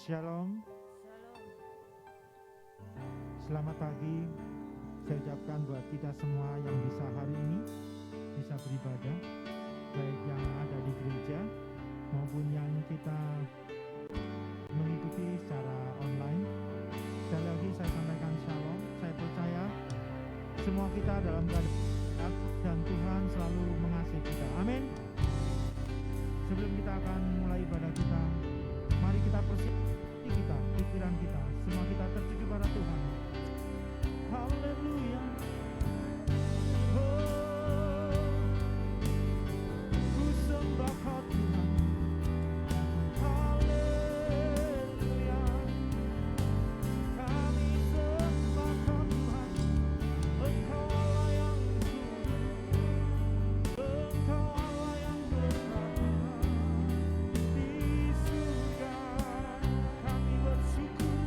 Shalom, selamat pagi. Saya ucapkan buat kita semua yang bisa hari ini bisa beribadah, baik yang ada di gereja maupun yang kita mengikuti secara online. Sekali lagi saya sampaikan shalom. Saya percaya semua kita dalam keadaan sehat dan Tuhan selalu mengasihi kita. Amin. Sebelum kita akan mulai ibadah kita, mari kita persiapkan kita, pikiran kita, semua kita tertuju pada Tuhan. Haleluya. Oh, ku sembah Kau Tuhan. Haleluya. Kami sembah Kau Tuhan. Engkau Allah yang kudus, Engkau Allah yang bertata di surga. Kami bersyukur.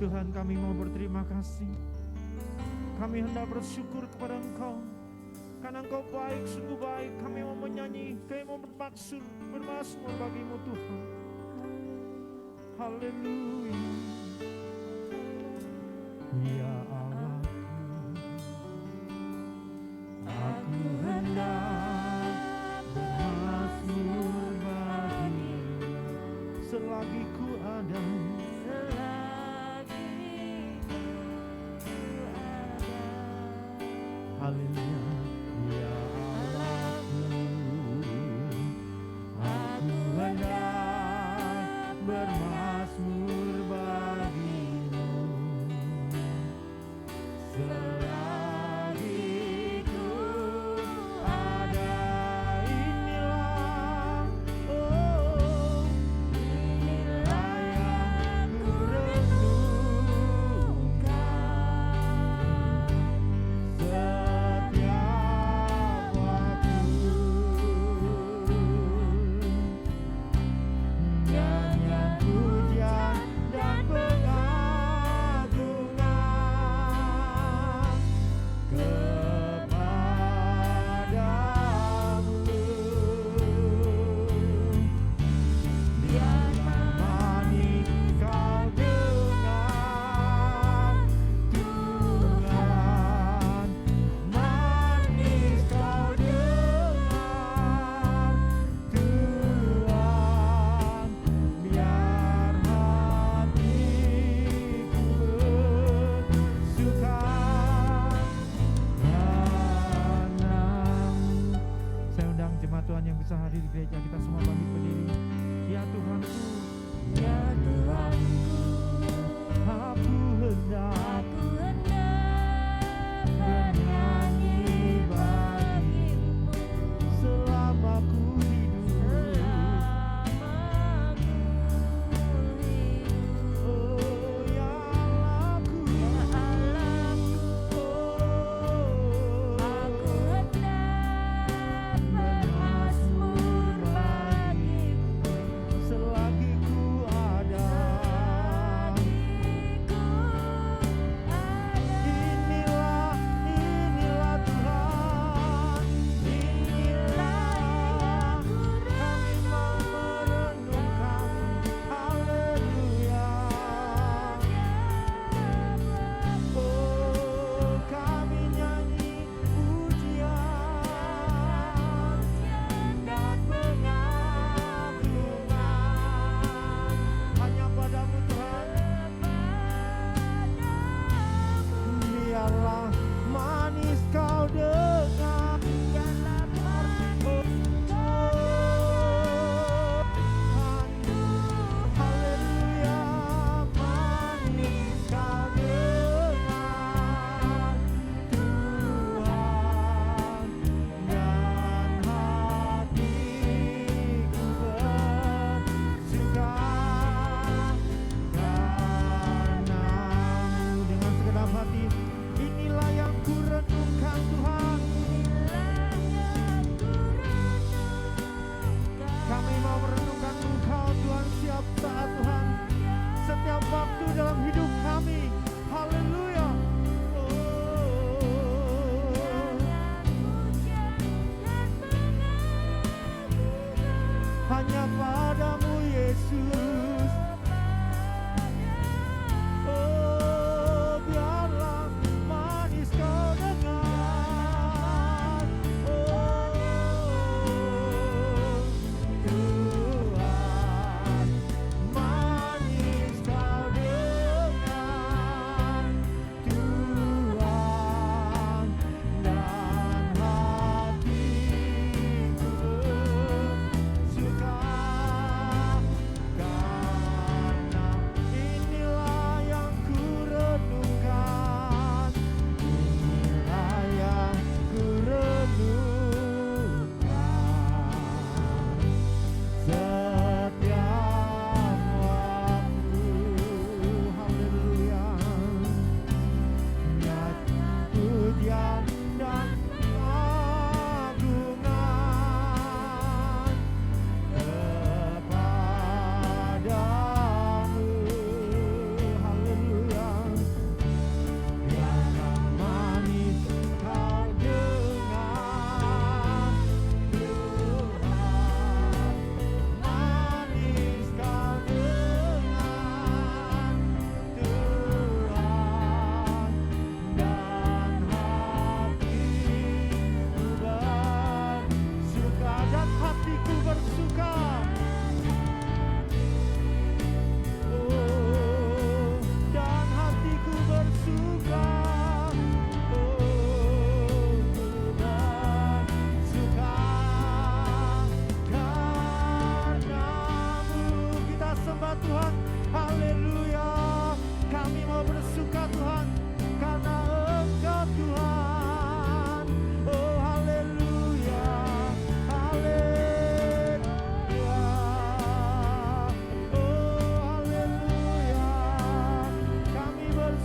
Tuhan, kami mau berterima kasih. Kami hendak bersyukur kepada Engkau, karena Engkau baik, sungguh baik. Kami mau menyanyi, kami mau bermaksud, bermazmur bagimu Tuhan. Haleluya. Ya Allahku, aku hendak bermazmur bagimu selagi ku ada. Haleluya, ya Allahku, aku hendak bermazmur bagimu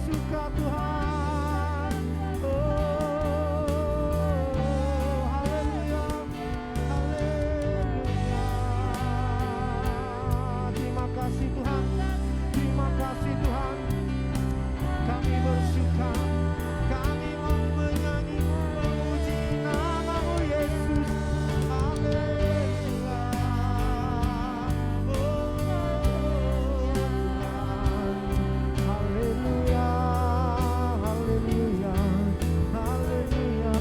bersuka Tuhan. Haleluya, haleluya. Terima kasih Tuhan, terima kasih Tuhan. Kami bersuka, kami mau menyanyi, memuji nama-Mu Yesus. Haleluya. Haleluya, haleluya, haleluya.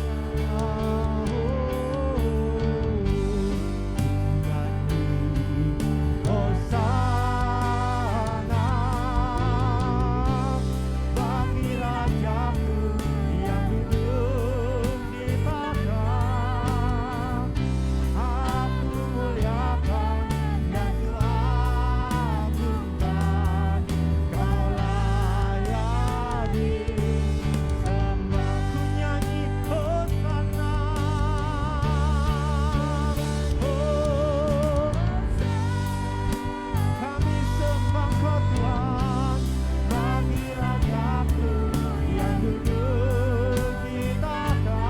Hosana bagi Rajaku yang duduk di tahta. Aku muliakan dan Ku agungkan. Kau layak disembah. Ku nyanyi Hosana. Kami sembah Kau Tuhan, bagi Rajaku yang duduk di tahta.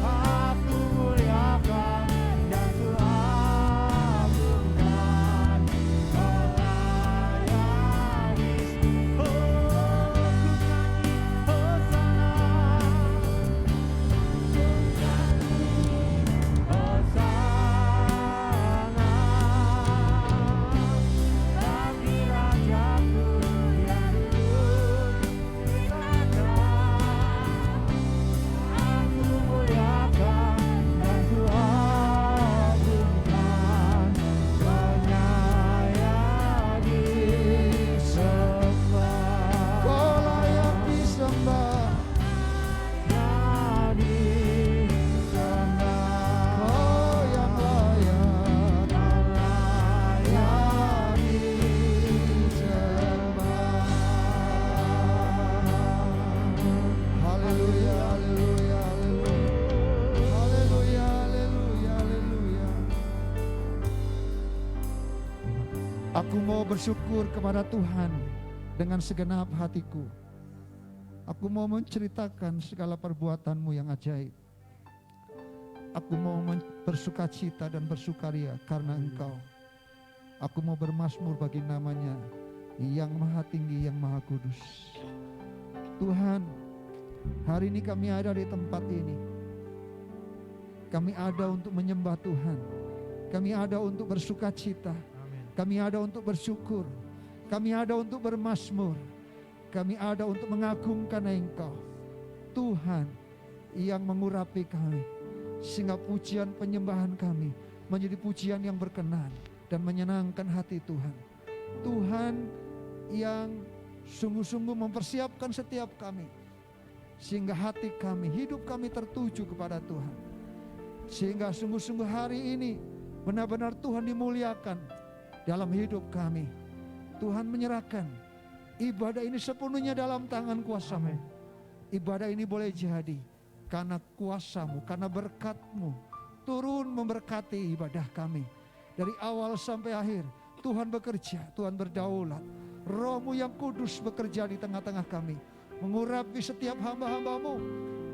Aku muliakan dan Ku agungkan. Kau layak disembah. Ku nyanyi Hosana. Hosana bagi Rajaku yang duduk di tahta. Aku muliakan dan Ku agungkan. Layak disembah. Kau layak disembah. Layak disembah. Kau yang layak. Kau layak disembah. Haleluya, haleluya, haleluya. Haleluya, haleluya, haleluya. Aku mau bersyukur kepada Tuhan dengan segenap hatiku. Aku mau menceritakan segala perbuatan-Mu yang ajaib. Aku mau bersukacita dan bersukaria karena Engkau. Aku mau bermazmur bagi nama-Nya yang maha tinggi, yang maha kudus. Tuhan, hari ini kami ada di tempat ini. Kami ada untuk menyembah Tuhan. Kami ada untuk bersukacita. Kami ada untuk bersyukur. Kami ada untuk bermazmur. Kami ada untuk mengagungkan Engkau. Tuhan yang mengurapi kami, sehingga pujian penyembahan kami menjadi pujian yang berkenan dan menyenangkan hati Tuhan. Tuhan yang sungguh-sungguh mempersiapkan setiap kami, sehingga hati kami, hidup kami tertuju kepada Tuhan. Sehingga sungguh-sungguh hari ini benar-benar Tuhan dimuliakan dalam hidup kami. Tuhan menyerahkan ibadah ini sepenuhnya dalam tangan kuasa-Mu. Ibadah ini boleh jadi karena kuasa-Mu, karena berkat-Mu turun memberkati ibadah kami. Dari awal sampai akhir Tuhan bekerja, Tuhan berdaulat. Roh-Mu yang kudus bekerja di tengah-tengah kami, mengurapi setiap hamba-hamba-Mu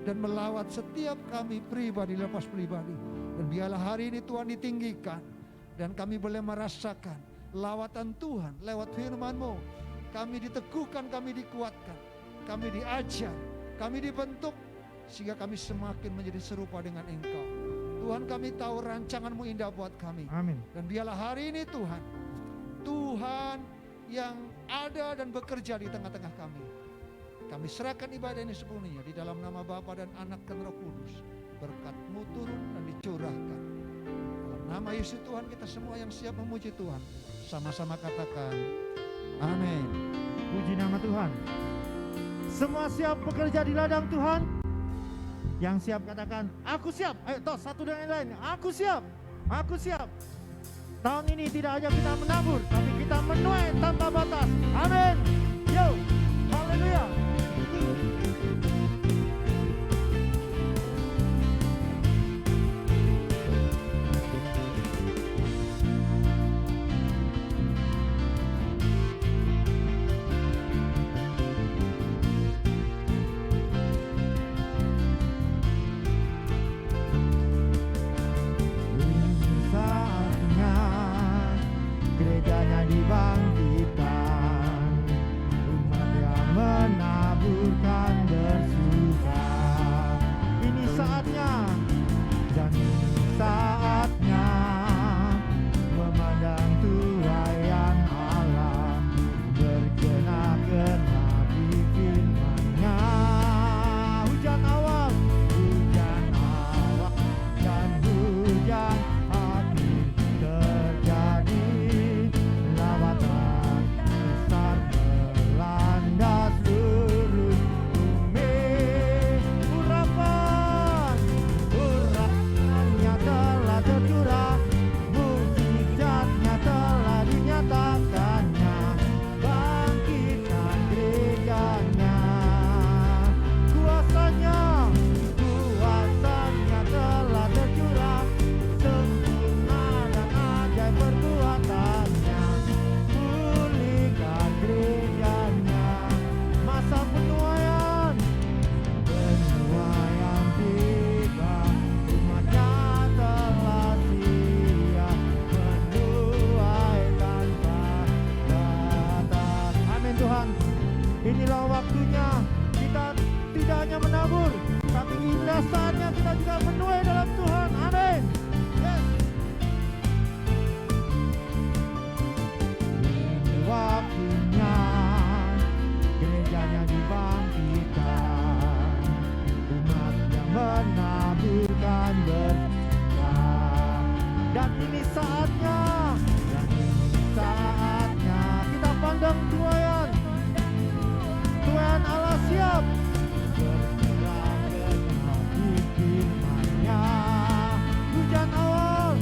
dan melawat setiap kami pribadi lepas pribadi. Dan biarlah hari ini Tuhan ditinggikan dan kami boleh merasakan lawatan Tuhan lewat firman-Mu. Kami diteguhkan, kami dikuatkan, kami diajar, kami dibentuk sehingga kami semakin menjadi serupa dengan Engkau. Tuhan, kami tahu rancangan-Mu indah buat kami. Amin. Dan biarlah hari ini Tuhan, Tuhan yang ada dan bekerja di tengah-tengah kami. Kami serahkan ibadah ini sepenuhnya di dalam nama Bapa dan Anak dan Roh Kudus. Berkat-Mu turun dan dicurahkan. Dalam nama Yesus Tuhan, kita semua yang siap memuji Tuhan, sama-sama katakan amin. Puji nama Tuhan. Semua siap bekerja di ladang Tuhan? Yang siap katakan, aku siap. Ayo tos satu dengan yang lain. Aku siap. Aku siap. Tahun ini tidak hanya kita menabur, tapi kita menuai tanpa batas. Amin. Yo. Haleluya. Inilah waktunya kita tidak hanya menabur, tapi inilah saatnya kita juga menuai dalam Tuhan. Amin. Yes. Ini waktunya gerejanya dibangkitkan, umat yang menaburkan berkat. Dan ini saatnya, kita pandang tuayan Allah siap bergerak dengan firman-Nya. Hujan awan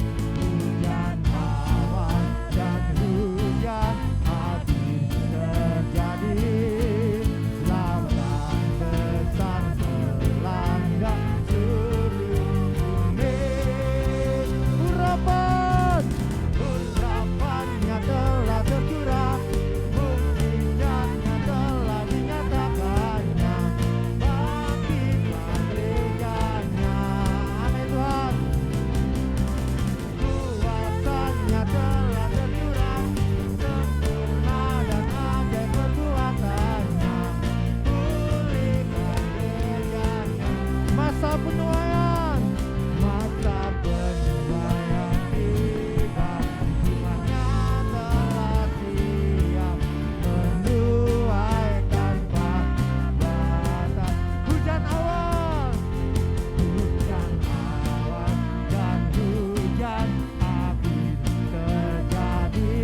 dan hujan habis terjadi. Lautan besar melanda seluruh bumi. Urapannya telah tercurah, mukjizatnya telah dinyatakannya. Bangkitlah gerejanya. Amin Tuhan. Kuasanya telah tercurah, sempurna dan ajaib perbuatannya. Pulihkan gerejanya. Masa penuaian tiba. Tuhannya telah siap menuai tanpa batas. Hujan awan dan hujan habis terjadi.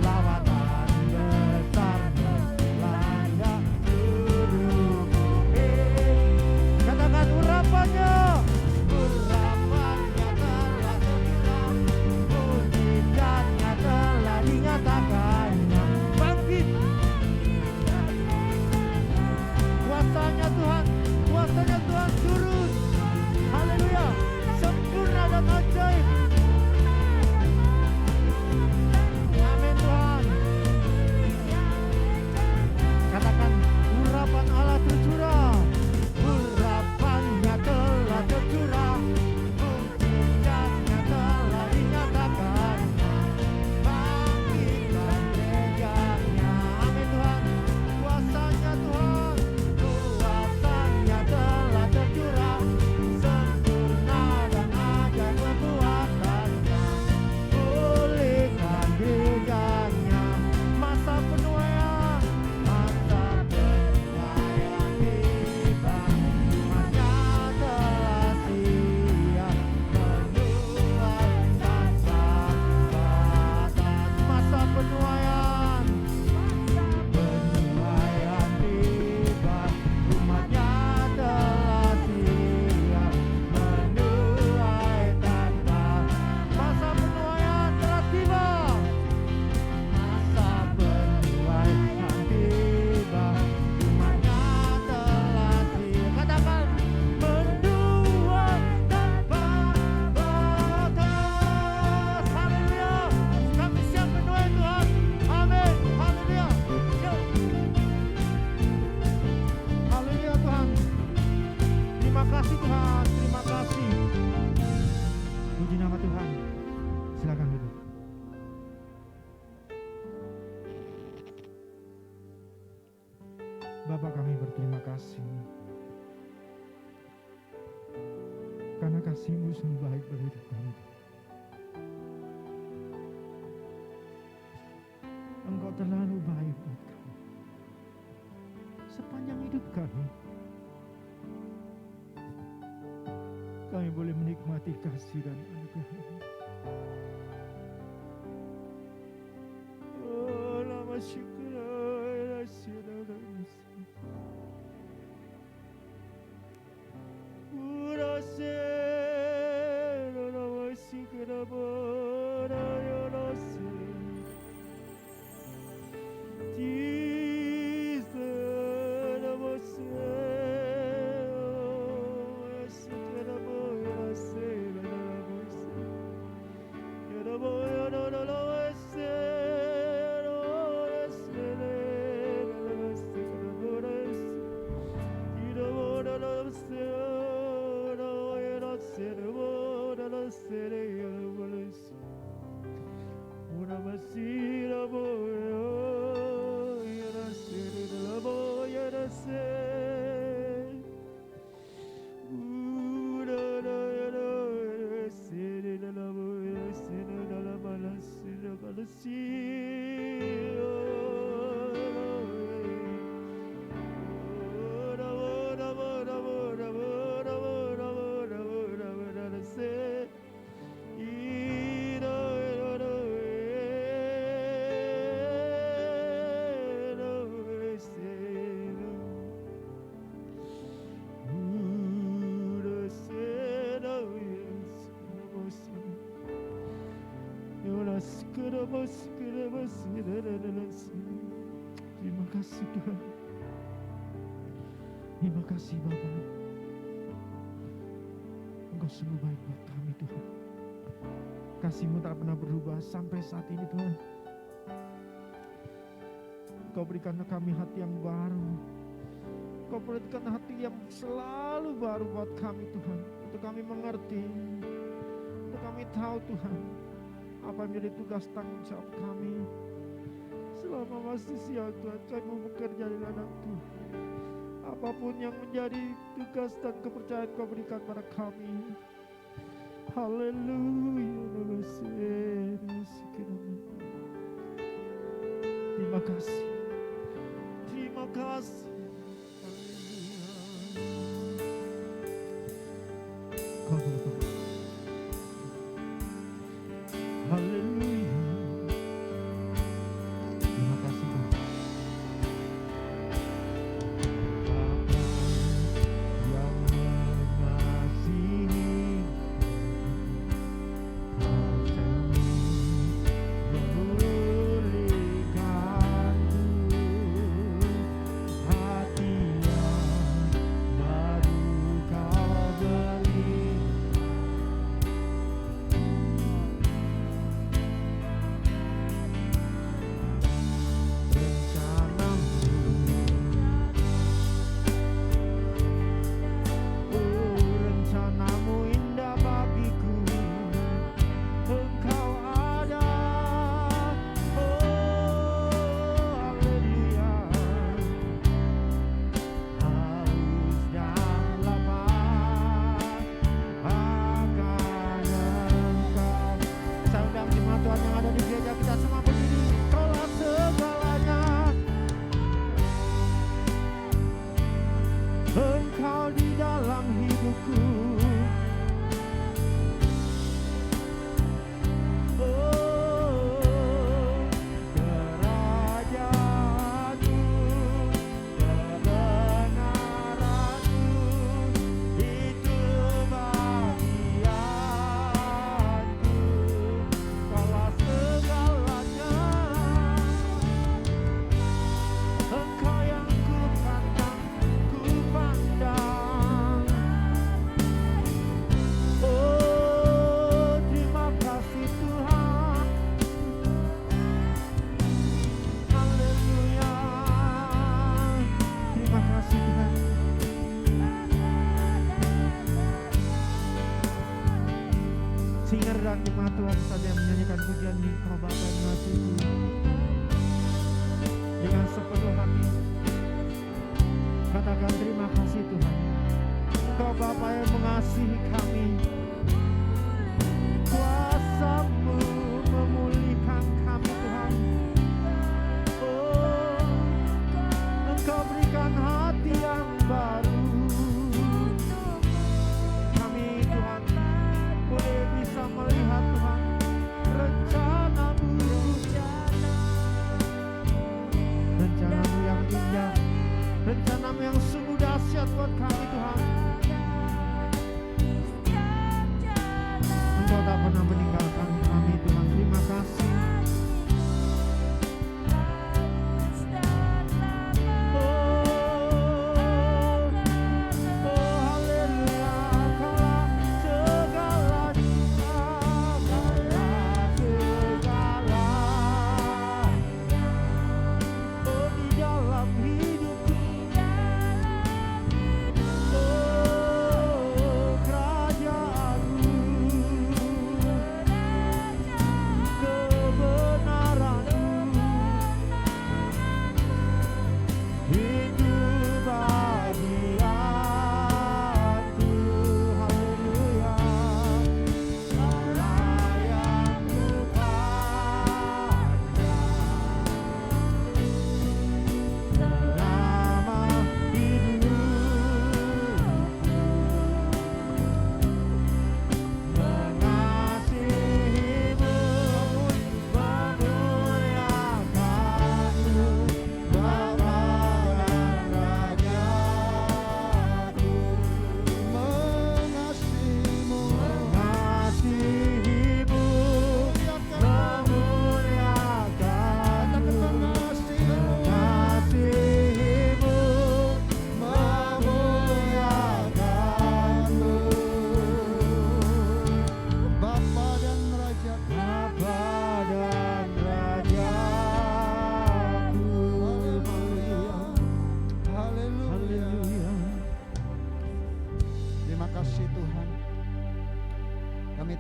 Lawatan besar melanda seluruh bumi. Katakan urapannya telah tercurah, mukjizatnya telah dinyatakannya. Bangkit kuasanya Tuhan turun. Haleluya, sempurna dan ajaib. Amin Tuhan. Katakan urapan Allah tercurah, urapannya telah tercurah, mukjizatnya telah dinyatakan. Bangkitlah gerejanya. Amin Tuhan. Kuasanya Tuhan, kuasanya telah tercurah, sempurna dan ajaib perbuatannya. Pulihkan gerejanya. Masa penuaian tiba. Tuhannya telah siap menuai tanpa batas. Masa penuaian tiba. Umatnya telah siap menuai tanpa. Masa penuaian telah tiba. Masa penuaian tiba. Umatnya telah siap. Katakan menuai tanpa batas. Haleluya. Kami siap menuai Tuhan. Amin. Haleluya. Yuk. Haleluya Tuhan. Terima kasih Tuhan. Terima kasih. Puji nama Tuhan. Silakan duduk. Bapa, kami berterima kasih karena kasih-Mu sungguh baik bagi hidup kami. Engkau terlalu baik buat kami. Sepanjang hidup kami boleh menikmati kasih dan anugerah-Mu. Oh, lama syukur. kasih Tuhan. Terima kasih Bapa. Engkau sungguh baik buat kami Tuhan. Kasih-Mu tak pernah berubah sampai saat ini Tuhan. Engkau berikan kami hati yang baru. Engkau berikan hati yang selalu baru buat kami Tuhan. Untuk kami mengerti, untuk kami tahu Tuhan, apa yang menjadi tugas tanggung jawab kami. Selama masih siang Tuhan, kami mau bekerja di ladang Tuhan. Apapun yang menjadi tugas dan kepercayaan Kau berikan pada kami. Haleluya. Terima kasih. Terima kasih. Haleluya. Haleluya. Terima kasih Tuhan. Singer dan jemaat Tuhan saja yang menyanyikan pujian di Kau Bapa yang mengasihi dengan sepenuh hati. Katakan terima kasih Tuhan. Engkau Bapa yang mengasihi kami. Kuasa-Mu memulihkan kami Tuhan. Oh, Engkau berikan hati yang baru. Kami Tuhan boleh bisa melihat Tuhan rencana-Mu, rencana-Mu yang indah, rencana-Mu yang sungguh dahsyat buat kami Tuhan. Engkau tak pernah meninggalkan kami Tuhan. Terima kasih.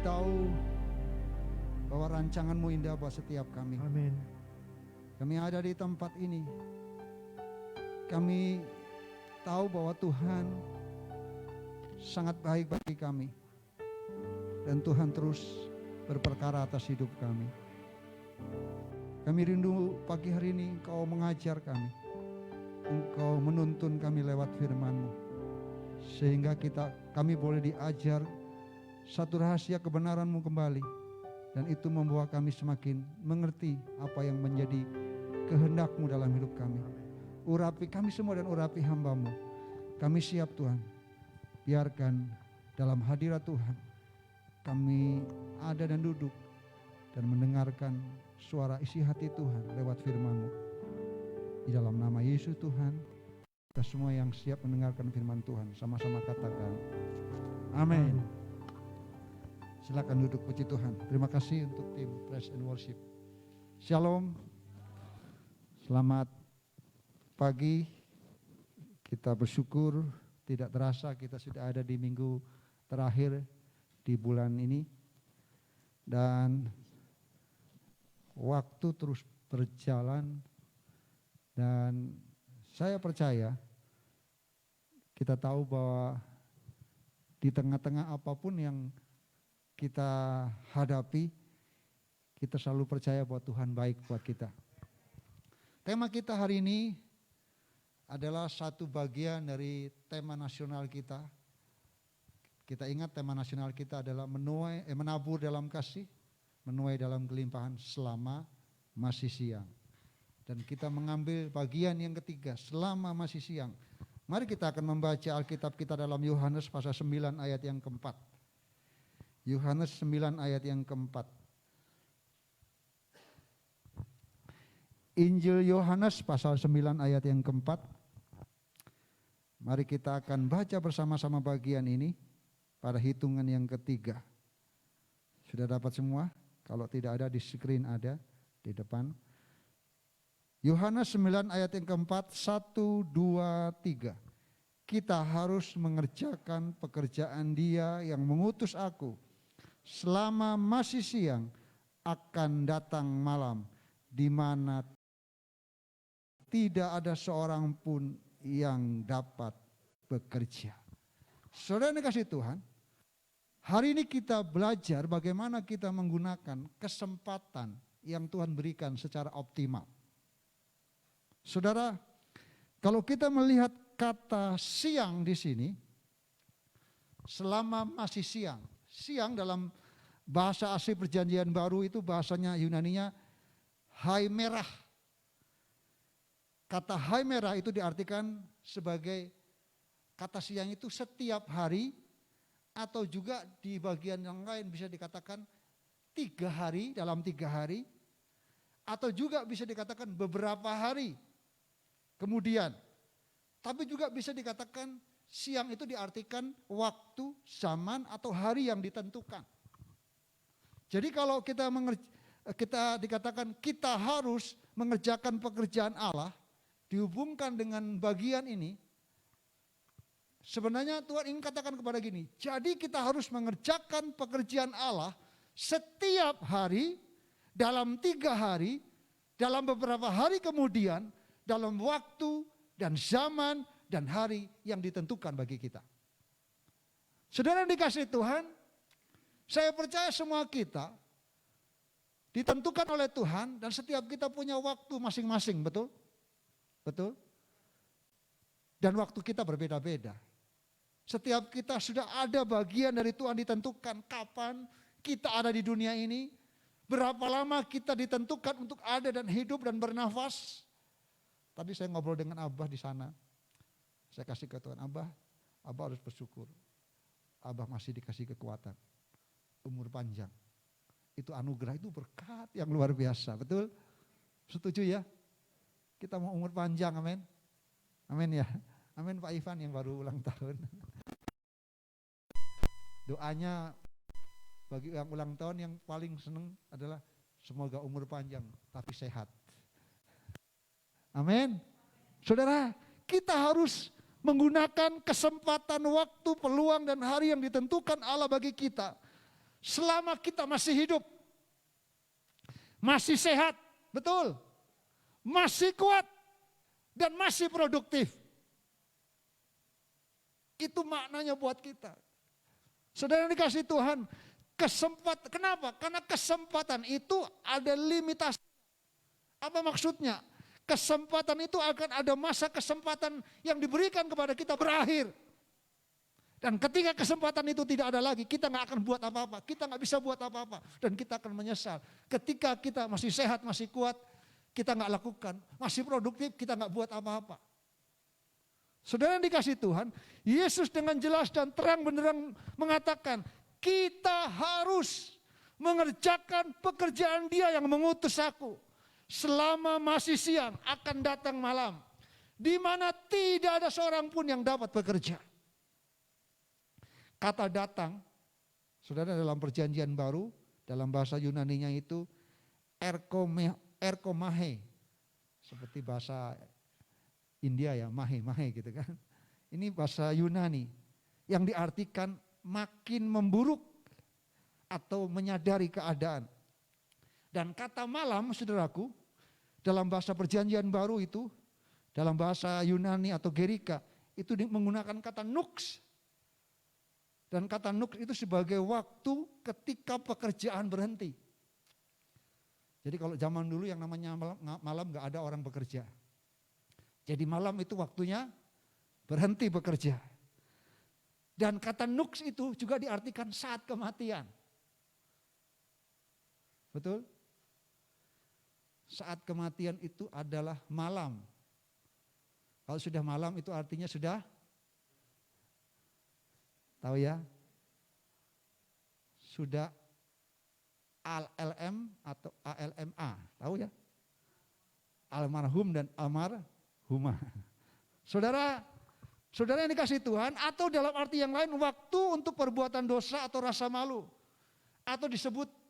tahu bahwa rancangan-Mu indah buat setiap kami. Amin. Kami ada di tempat ini. Kami tahu bahwa Tuhan sangat baik bagi kami. Dan Tuhan terus berperkara atas hidup kami. Kami rindu pagi hari ini Engkau mengajar kami. Engkau menuntun kami lewat firman-Mu. Sehingga kami boleh diajar satu rahasia kebenaran-Mu kembali. Dan itu membawa kami semakin mengerti apa yang menjadi kehendak-Mu dalam hidup kami. Urapi kami semua dan urapi hamba-Mu. Kami siap Tuhan. Biarkan dalam hadirat Tuhan kami ada dan duduk dan mendengarkan suara isi hati Tuhan lewat firman-Mu. Di dalam nama Yesus Tuhan, kita semua yang siap mendengarkan firman Tuhan sama-sama katakan amin. Silakan duduk, puji Tuhan. Terima kasih untuk tim Praise and Worship. Shalom. Selamat pagi. Kita bersyukur tidak terasa kita sudah ada di minggu terakhir di bulan ini. Dan waktu terus berjalan dan saya percaya kita tahu bahwa di tengah-tengah apapun yang kita hadapi, kita selalu percaya bahwa Tuhan baik buat kita. Tema kita hari ini adalah satu bagian dari tema nasional kita. Kita ingat tema nasional kita adalah menabur dalam kasih, menuai dalam kelimpahan selama masih siang. Dan kita mengambil bagian yang ketiga, selama masih siang. Mari kita akan membaca Alkitab kita dalam Yohanes pasal 9 ayat yang keempat. Yohanes 9 ayat yang keempat. Injil Yohanes pasal 9 ayat yang keempat. Mari kita akan baca bersama-sama bagian ini pada hitungan yang ketiga. Sudah dapat semua? Kalau tidak ada di screen ada di depan. Yohanes 9 ayat yang keempat, 1, 2, 3. Kita harus mengerjakan pekerjaan Dia yang mengutus aku. Selama masih siang akan datang malam di mana tidak ada seorang pun yang dapat bekerja. Saudara yang dikasihi Tuhan, hari ini kita belajar bagaimana kita menggunakan kesempatan yang Tuhan berikan secara optimal. Saudara, kalau kita melihat kata siang di sini, selama masih siang. Siang dalam bahasa asli perjanjian baru itu bahasanya Yunaninya haimerah. Kata haimerah itu diartikan sebagai kata siang itu setiap hari atau juga di bagian yang lain bisa dikatakan 3 hari dalam 3 hari atau juga bisa dikatakan beberapa hari kemudian. Tapi juga bisa dikatakan siang itu diartikan waktu, zaman atau hari yang ditentukan. Jadi kalau kita dikatakan kita harus mengerjakan pekerjaan Allah, dihubungkan dengan bagian ini, sebenarnya Tuhan ingin katakan kepada gini, jadi kita harus mengerjakan pekerjaan Allah setiap hari, dalam 3 hari, dalam beberapa hari kemudian, dalam waktu dan zaman dan hari yang ditentukan bagi kita. Saudara yang dikasihi Tuhan, saya percaya semua kita ditentukan oleh Tuhan dan setiap kita punya waktu masing-masing, betul? Betul? Dan waktu kita berbeda-beda. Setiap kita sudah ada bagian dari Tuhan ditentukan kapan kita ada di dunia ini, berapa lama kita ditentukan untuk ada dan hidup dan bernafas. Tadi saya ngobrol dengan Abah di sana. Saya kasih ke Tuhan, Abah harus bersyukur. Abah masih dikasih kekuatan, umur panjang. Itu anugerah, itu berkat yang luar biasa, betul? Setuju ya? Kita mau umur panjang, amin? Amin ya? Amin Pak Ivan yang baru ulang tahun. Doanya bagi yang ulang tahun yang paling senang adalah semoga umur panjang tapi sehat. Amin. Saudara, kita harus menggunakan kesempatan, waktu, peluang dan hari yang ditentukan Allah bagi kita. selama kita masih hidup, masih sehat, betul, masih kuat, dan masih produktif. Itu maknanya buat kita. Saudara yang dikasih Tuhan, kesempatan, kenapa? Karena kesempatan itu ada limitasi. Apa maksudnya? Kesempatan itu akan ada masa kesempatan yang diberikan kepada kita berakhir. Dan ketika kesempatan itu tidak ada lagi, kita nggak akan buat apa-apa. Kita nggak bisa buat apa-apa. Dan kita akan menyesal. Ketika kita masih sehat, masih kuat, kita nggak lakukan. Masih produktif, kita nggak buat apa-apa. Saudara yang dikasih Tuhan, Yesus dengan jelas dan terang benderang mengatakan, kita harus mengerjakan pekerjaan Dia yang mengutus aku. Selama masih siang akan datang malam, di mana tidak ada seorang pun yang dapat bekerja. Kata datang, saudara, dalam perjanjian baru, dalam bahasa Yunaninya itu erkomahe, seperti bahasa India ya, mahe gitu kan. Ini bahasa Yunani yang diartikan makin memburuk atau menyadari keadaan. Dan kata malam, saudaraku, dalam bahasa perjanjian baru itu, dalam bahasa Yunani atau Gerika, itu menggunakan kata nux. Dan kata nux itu sebagai waktu ketika pekerjaan berhenti. Jadi kalau zaman dulu yang namanya malam gak ada orang bekerja. Jadi malam itu waktunya berhenti bekerja. Dan kata nux itu juga diartikan saat kematian. Betul? Saat kematian itu adalah malam. Kalau sudah malam itu artinya sudah, tahu ya? Sudah ALM atau ALMA, tahu ya? Almarhum dan almarhumah. Saudara yang dikasih Tuhan, atau dalam arti yang lain waktu untuk perbuatan dosa atau rasa malu. Atau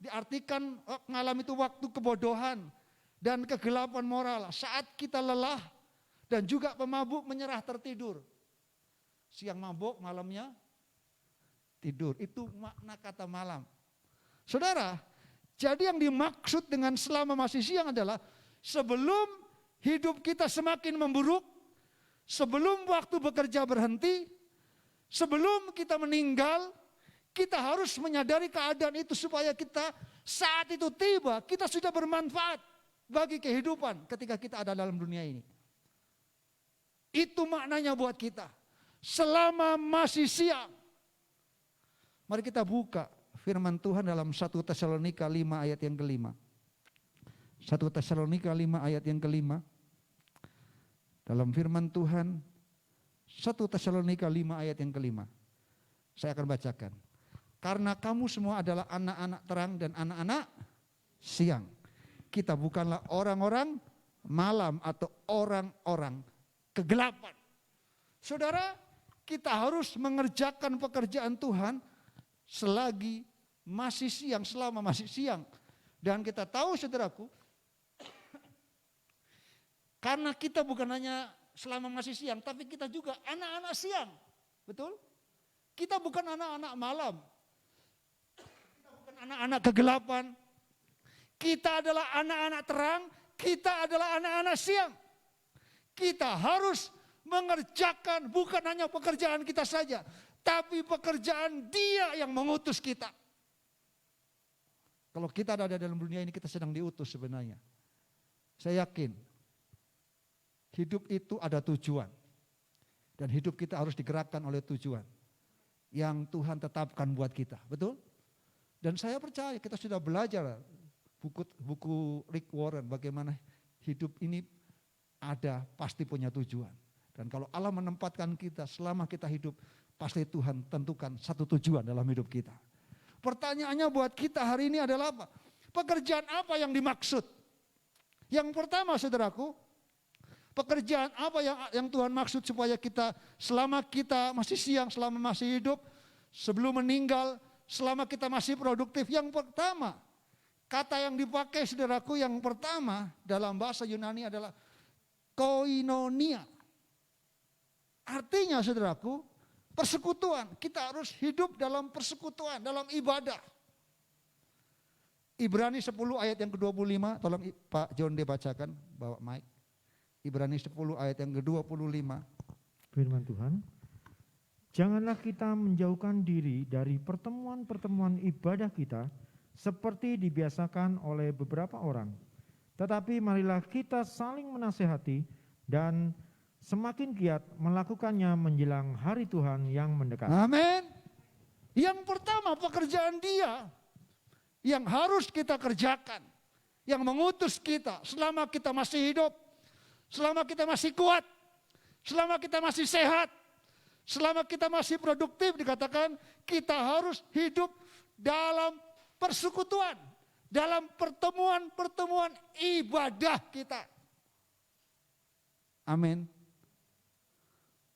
diartikan mengalami itu waktu kebodohan dan kegelapan moral. Saat kita lelah dan juga pemabuk menyerah tertidur. Siang mabuk, malamnya tidur. Itu makna kata malam. Saudara, jadi yang dimaksud dengan selama masih siang adalah sebelum hidup kita semakin memburuk, sebelum waktu bekerja berhenti, sebelum kita meninggal, kita harus menyadari keadaan itu supaya kita saat itu tiba, kita sudah bermanfaat bagi kehidupan ketika kita ada dalam dunia ini. Itu maknanya buat kita. Selama masih siang. Mari kita buka firman Tuhan dalam 1 Tesalonika 5 ayat yang kelima. 1 Tesalonika 5 ayat yang kelima. Dalam firman Tuhan 1 Tesalonika 5 ayat yang kelima. Saya akan bacakan. Karena kamu semua adalah anak-anak terang dan anak-anak siang. Kita bukanlah orang-orang malam atau orang-orang kegelapan. Saudara, kita harus mengerjakan pekerjaan Tuhan selagi masih siang, selama masih siang. Dan kita tahu, saudaraku, karena kita bukan hanya selama masih siang, tapi kita juga anak-anak siang. Betul? Kita bukan anak-anak malam. Kita bukan anak-anak kegelapan. Kita adalah anak-anak terang, kita adalah anak-anak siang. Kita harus mengerjakan bukan hanya pekerjaan kita saja, tapi pekerjaan Dia yang mengutus kita. Kalau kita ada dalam dunia ini, kita sedang diutus sebenarnya. Saya yakin hidup itu ada tujuan. Dan hidup kita harus digerakkan oleh tujuan yang Tuhan tetapkan buat kita. Betul? Dan saya percaya kita sudah belajar buku Rick Warren bagaimana hidup ini ada pasti punya tujuan. Dan kalau Allah menempatkan kita selama kita hidup, pasti Tuhan tentukan satu tujuan dalam hidup kita. Pertanyaannya buat kita hari ini adalah apa? Pekerjaan apa yang dimaksud? Yang pertama, saudaraku, pekerjaan apa yang Tuhan maksud supaya kita selama kita masih siang, selama masih hidup, sebelum meninggal, selama kita masih produktif. Yang pertama, kata yang dipakai, saudaraku, yang pertama dalam bahasa Yunani adalah koinonia. Artinya, saudaraku, persekutuan. Kita harus hidup dalam persekutuan, dalam ibadah. Ibrani 10 ayat yang ke-25, tolong Pak John D bacakan, bawa mic. Ibrani 10 ayat yang ke-25. Firman Tuhan, janganlah kita menjauhkan diri dari pertemuan-pertemuan ibadah kita seperti dibiasakan oleh beberapa orang. Tetapi marilah kita saling menasehati dan semakin giat melakukannya menjelang hari Tuhan yang mendekat. Amin. Yang pertama pekerjaan Dia yang harus kita kerjakan, yang mengutus kita selama kita masih hidup, selama kita masih kuat, selama kita masih sehat, selama kita masih produktif, dikatakan kita harus hidup dalam persekutuan, dalam pertemuan-pertemuan ibadah kita. Amin.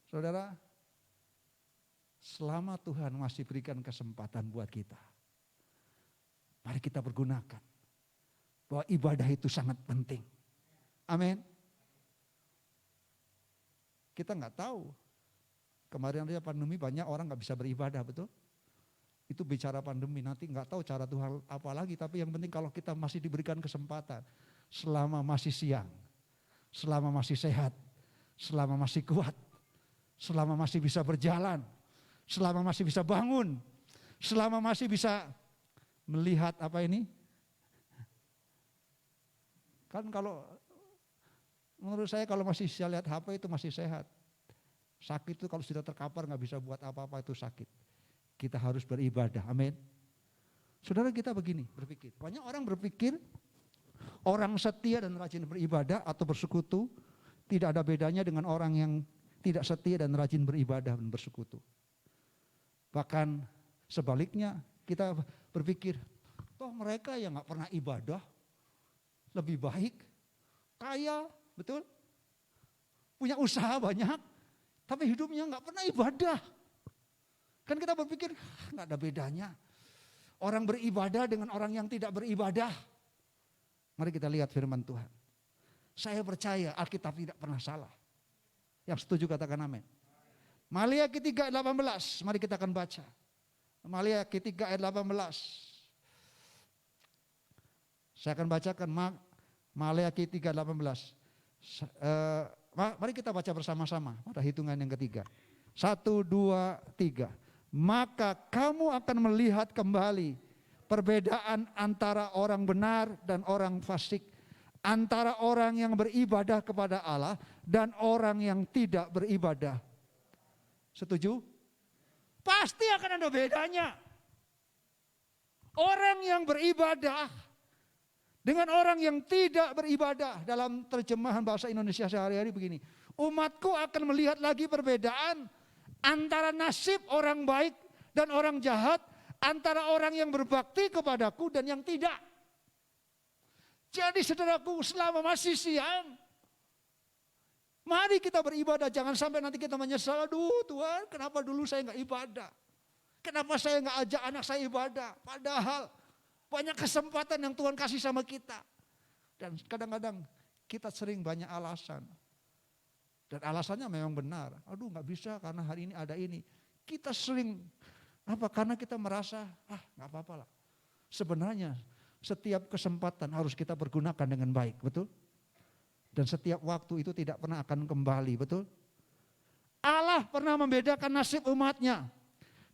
Saudara, selama Tuhan masih berikan kesempatan buat kita, mari kita pergunakan bahwa ibadah itu sangat penting. Amin. Kita nggak tahu. Kemarin aja pandemi banyak orang nggak bisa beribadah, betul? Itu bicara pandemi, nanti nggak tahu cara Tuhan apa lagi. Tapi yang penting kalau kita masih diberikan kesempatan, selama masih siang, selama masih sehat, selama masih kuat, selama masih bisa berjalan, selama masih bisa bangun, selama masih bisa melihat apa ini. Kan kalau menurut saya kalau masih bisa lihat HP itu masih sehat. Sakit itu kalau sudah terkapar nggak bisa buat apa-apa itu sakit. Kita harus beribadah, amin. Saudara kita begini berpikir, banyak orang berpikir orang setia dan rajin beribadah atau bersekutu tidak ada bedanya dengan orang yang tidak setia dan rajin beribadah dan bersekutu. Bahkan sebaliknya kita berpikir, toh mereka yang nggak pernah ibadah lebih baik, kaya, betul, punya usaha banyak, tapi hidupnya nggak pernah ibadah. Kan kita berpikir nggak ada bedanya orang beribadah dengan orang yang tidak beribadah. Mari kita lihat firman Tuhan. Saya percaya Alkitab tidak pernah salah. Yang setuju katakan amin. Maliaki 3 ayat 18, mari kita akan baca. Maliaki 3 ayat 18. Saya akan bacakan Maliaki 3 ayat 18. Mari kita baca bersama-sama pada hitungan yang ketiga. 1, 2, 3. Maka kamu akan melihat kembali perbedaan antara orang benar dan orang fasik, antara orang yang beribadah kepada Allah dan orang yang tidak beribadah. Setuju? Pasti akan ada bedanya. Orang yang beribadah dengan orang yang tidak beribadah. Dalam terjemahan bahasa Indonesia sehari-hari begini, umatku akan melihat lagi perbedaan antara nasib orang baik dan orang jahat, antara orang yang berbakti kepadaku dan yang tidak. Jadi saudaraku, selama masih siang, mari kita beribadah. Jangan sampai nanti kita menyesal, aduh Tuhan kenapa dulu saya nggak ibadah, kenapa saya nggak ajak anak saya ibadah. Padahal banyak kesempatan yang Tuhan kasih sama kita. Dan kadang-kadang kita sering banyak alasan. Dan alasannya memang benar. Aduh nggak bisa karena hari ini ada ini. Kita sering karena kita merasa nggak apa-apa lah. Sebenarnya setiap kesempatan harus kita pergunakan dengan baik, betul? Dan setiap waktu itu tidak pernah akan kembali, betul? Allah pernah membedakan nasib umatnya.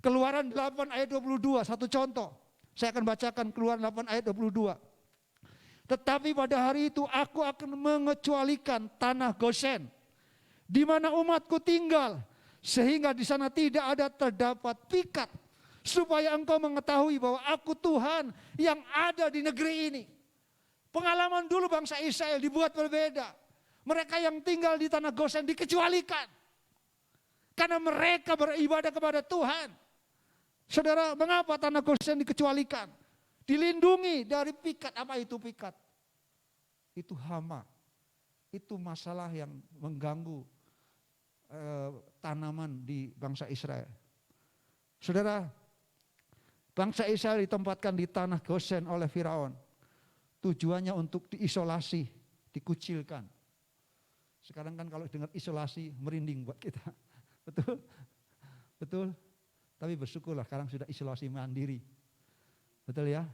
Keluaran 8 ayat 22, satu contoh. Saya akan bacakan Keluaran 8 ayat 22. Tetapi pada hari itu aku akan mengecualikan tanah Gosen, di mana umatku tinggal, sehingga di sana tidak ada terdapat pikat, supaya engkau mengetahui bahwa aku Tuhan yang ada di negeri ini. Pengalaman dulu bangsa Israel dibuat berbeda. Mereka yang tinggal di tanah Gosen dikecualikan, karena mereka beribadah kepada Tuhan. Saudara, mengapa tanah Gosen dikecualikan? Dilindungi dari pikat. Apa itu pikat? Itu hama. Itu masalah yang mengganggu tanaman di bangsa Israel. Saudara, bangsa Israel ditempatkan di tanah Gosen oleh Firaun. Tujuannya untuk diisolasi, dikucilkan. Sekarang kan kalau dengar isolasi merinding buat kita. Betul? Betul? Tapi bersyukurlah sekarang sudah isolasi mandiri. Betul ya?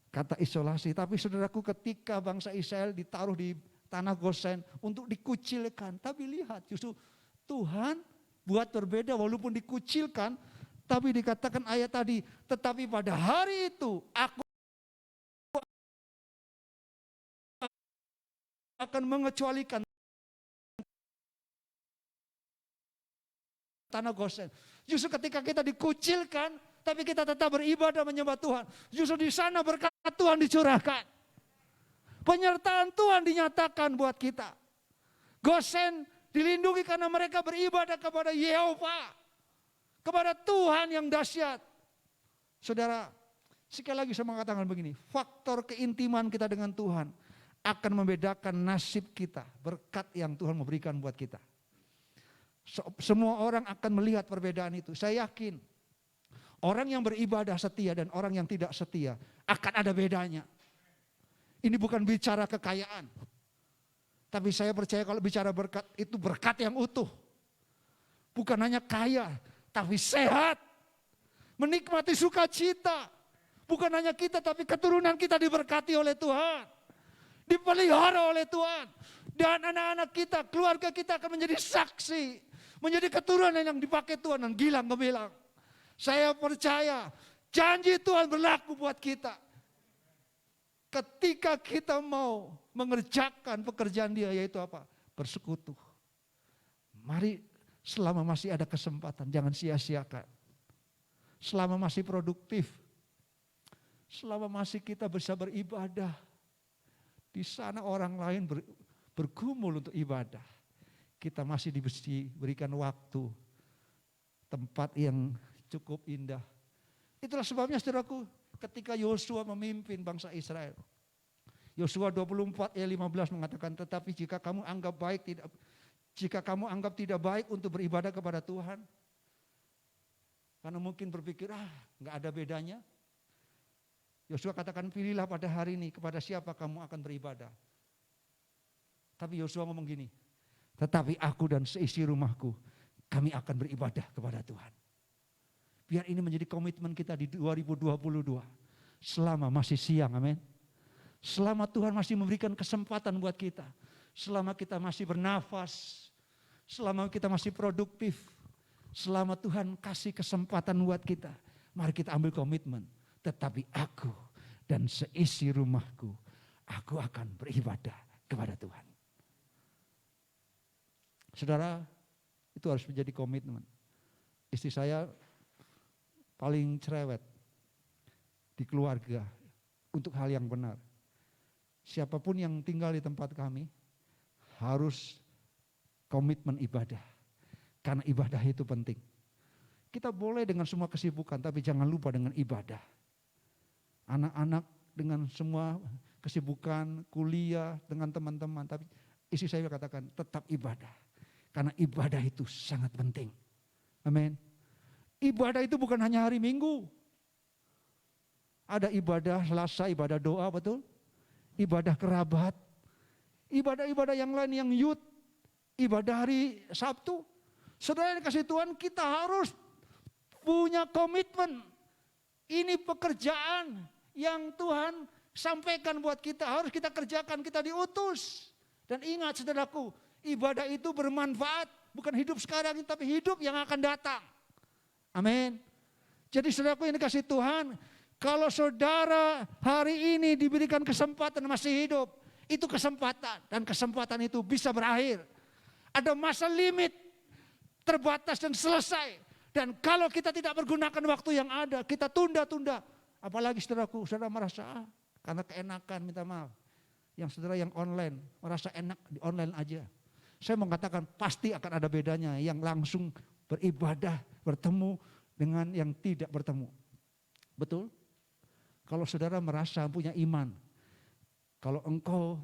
kata isolasi. Tapi saudaraku, ketika bangsa Israel ditaruh di tanah Gosen untuk dikucilkan. Tapi lihat, justru Tuhan buat berbeda walaupun dikucilkan. Tapi dikatakan ayat tadi, tetapi pada hari itu aku akan mengecualikan tanah Gosen. Justru ketika kita dikucilkan, tapi kita tetap beribadah menyembah Tuhan. Justru di sana berkat Tuhan dicurahkan. Penyertaan Tuhan dinyatakan buat kita. Gosen dilindungi karena mereka beribadah kepada Yehova. Kepada Tuhan yang dahsyat. Saudara, sekali lagi saya mengatakan begini. Faktor keintiman kita dengan Tuhan akan membedakan nasib kita. Berkat yang Tuhan memberikan buat kita. Semua orang akan melihat perbedaan itu. Saya yakin orang yang beribadah setia dan orang yang tidak setia akan ada bedanya. Ini bukan bicara kekayaan. Tapi saya percaya kalau bicara berkat, itu berkat yang utuh. Bukan hanya kaya, tapi sehat. Menikmati sukacita. Bukan hanya kita, tapi keturunan kita diberkati oleh Tuhan. Dipelihara oleh Tuhan. Dan anak-anak kita, keluarga kita akan menjadi saksi. Menjadi keturunan yang dipakai Tuhan dan gilang gemilang. Saya percaya janji Tuhan berlaku buat kita. Ketika kita mau mengerjakan pekerjaan Dia, yaitu apa? Bersekutu. Mari selama masih ada kesempatan, jangan sia-siakan. Selama masih produktif, selama masih kita bisa beribadah, di sana orang lain bergumul untuk ibadah. Kita masih diberikan waktu, tempat yang cukup indah. Itulah sebabnya saudaraku, ketika Yosua memimpin bangsa Israel. Yosua 24 ayat 15 mengatakan, tetapi jika kamu anggap tidak baik untuk beribadah kepada Tuhan, karena mungkin berpikir, nggak ada bedanya. Yosua katakan, pilihlah pada hari ini kepada siapa kamu akan beribadah. Tapi Yosua ngomong gini, tetapi aku dan seisi rumahku, kami akan beribadah kepada Tuhan. Biar ini menjadi komitmen kita di 2022. Selama masih siang, amin. Selama Tuhan masih memberikan kesempatan buat kita. Selama kita masih bernafas. Selama kita masih produktif. Selama Tuhan kasih kesempatan buat kita. Mari kita ambil komitmen. Tetapi aku dan seisi rumahku, aku akan beribadah kepada Tuhan. Saudara, itu harus menjadi komitmen. Istri saya paling cerewet di keluarga untuk hal yang benar. Siapapun yang tinggal di tempat kami harus komitmen ibadah. Karena ibadah itu penting. Kita boleh dengan semua kesibukan, tapi jangan lupa dengan ibadah. Anak-anak dengan semua kesibukan, kuliah dengan teman-teman, tapi istri saya katakan tetap ibadah. Karena ibadah itu sangat penting. Amin. Ibadah itu bukan hanya hari Minggu. Ada ibadah Selasa, ibadah doa, betul? Ibadah kerabat. Ibadah-ibadah yang lain yang youth. Ibadah hari Sabtu. Saudara yang kasih Tuhan, kita harus punya komitmen. Ini pekerjaan yang Tuhan sampaikan buat kita. Harus kita kerjakan, kita diutus. Dan ingat saudaraku, ibadah itu bermanfaat. Bukan hidup sekarang, tapi hidup yang akan datang. Amin. Jadi saudaraku yang dikasih Tuhan, kalau saudara hari ini diberikan kesempatan masih hidup, itu kesempatan. Dan kesempatan itu bisa berakhir. Ada masa limit, terbatas dan selesai. Dan kalau kita tidak pergunakan waktu yang ada, kita tunda-tunda. Apalagi saudaraku, saudara merasa karena keenakan, minta maaf. Yang saudara yang online, merasa enak di online aja. Saya mengatakan pasti akan ada bedanya yang langsung beribadah, bertemu dengan yang tidak bertemu. Betul? Kalau saudara merasa punya iman, kalau engkau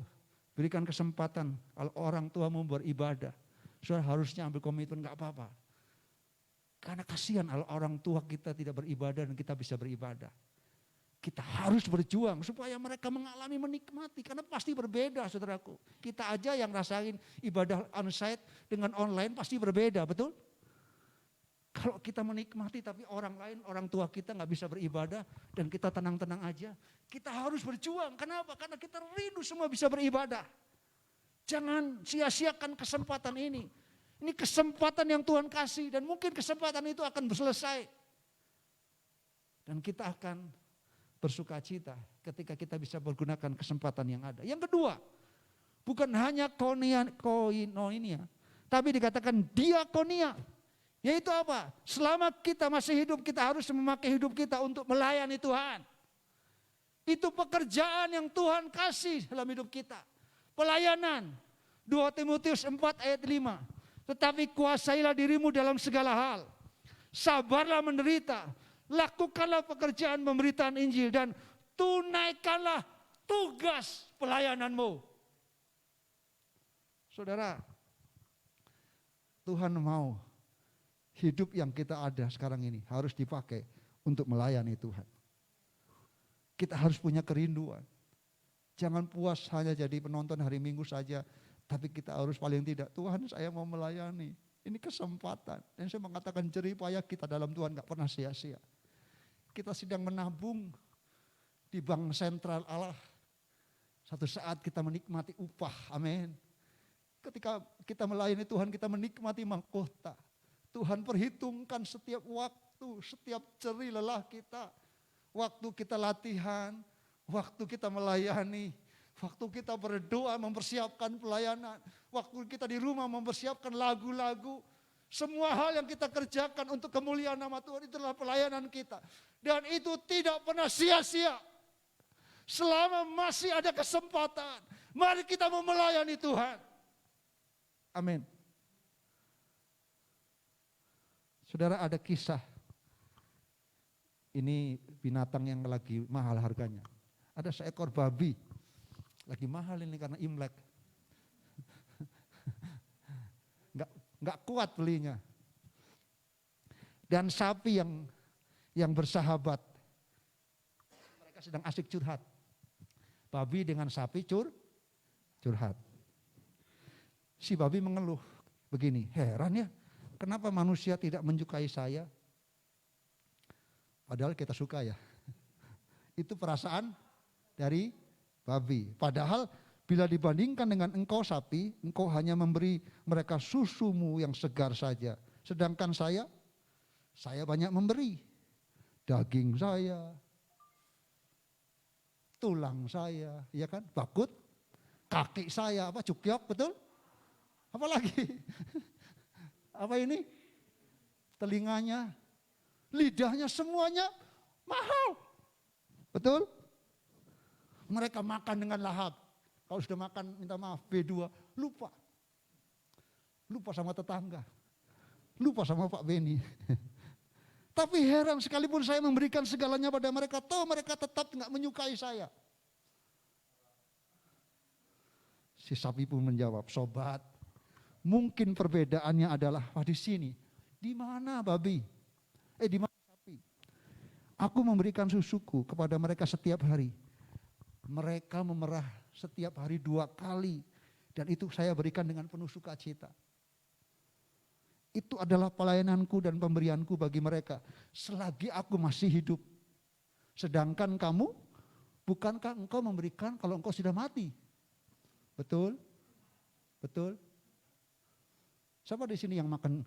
berikan kesempatan, kalau orang tua mau beribadah, saudara harusnya ambil komitmen, gak apa-apa. Karena kasihan kalau orang tua kita tidak beribadah dan kita bisa beribadah. Kita harus berjuang supaya mereka mengalami, menikmati. Karena pasti berbeda saudaraku. Kita aja yang rasain ibadah onsite dengan online pasti berbeda, betul? Kalau kita menikmati tapi orang lain, orang tua kita nggak bisa beribadah dan kita tenang-tenang aja. Kita harus berjuang. Kenapa? Karena kita rindu semua bisa beribadah. Jangan sia-siakan kesempatan ini. Ini kesempatan yang Tuhan kasih dan mungkin kesempatan itu akan selesai. Dan kita akan bersukacita ketika kita bisa menggunakan kesempatan yang ada. Yang kedua, bukan hanya koinonia, tapi dikatakan diakonia. Yaitu apa? Selama kita masih hidup, kita harus memakai hidup kita untuk melayani Tuhan. Itu pekerjaan yang Tuhan kasih dalam hidup kita. Pelayanan. 2 Timotius 4 ayat 5. Tetapi kuasailah dirimu dalam segala hal. Sabarlah menderita. Lakukanlah pekerjaan pemberitaan Injil dan tunaikanlah tugas pelayananmu. Saudara, Tuhan mau hidup yang kita ada sekarang ini harus dipakai untuk melayani Tuhan. Kita harus punya kerinduan. Jangan puas hanya jadi penonton hari Minggu saja, tapi kita harus paling tidak, Tuhan saya mau melayani. Ini kesempatan. Dan saya mengatakan jerih payah kita dalam Tuhan gak pernah sia-sia. Kita sedang menabung di bank sentral Allah. Satu saat kita menikmati upah, amin. Ketika kita melayani Tuhan, kita menikmati mahkota. Tuhan perhitungkan setiap waktu, setiap jerih lelah kita. Waktu kita latihan, waktu kita melayani, waktu kita berdoa mempersiapkan pelayanan, waktu kita di rumah mempersiapkan lagu-lagu. Semua hal yang kita kerjakan untuk kemuliaan nama Tuhan itulah pelayanan kita. Dan itu tidak pernah sia-sia. Selama masih ada kesempatan, mari kita mau melayani Tuhan. Amin. Saudara, ada kisah, ini binatang yang lagi mahal harganya. Ada seekor babi, lagi mahal ini karena Imlek. Nggak kuat belinya. Dan sapi yang bersahabat, mereka sedang asik curhat. Babi dengan sapi curhat. Si babi mengeluh begini, heran ya. Kenapa manusia tidak menyukai saya? Padahal kita suka ya. Itu perasaan dari babi. Padahal bila dibandingkan dengan engkau sapi, engkau hanya memberi mereka susumu yang segar saja. Sedangkan saya banyak memberi. Daging saya, tulang saya, ya kan? Bakut, kaki saya, cukyok, betul? Apalagi? Apa ini? Telinganya, lidahnya semuanya mahal. Betul? Mereka makan dengan lahap. Kalau sudah makan minta maaf, B2, lupa. Lupa sama tetangga. Lupa sama Pak Beni. Tapi heran sekalipun saya memberikan segalanya pada mereka, toh mereka tetap nggak menyukai saya. Si sapi pun menjawab, sobat, mungkin perbedaannya adalah di sini. Di mana babi? Di mana sapi? Aku memberikan susuku kepada mereka setiap hari. Mereka memerah setiap hari 2 kali. Dan itu saya berikan dengan penuh sukacita. Itu adalah pelayananku dan pemberianku bagi mereka. Selagi aku masih hidup. Sedangkan kamu, bukankah engkau memberikan kalau engkau sudah mati? Betul? Betul? Siapa di sini yang makan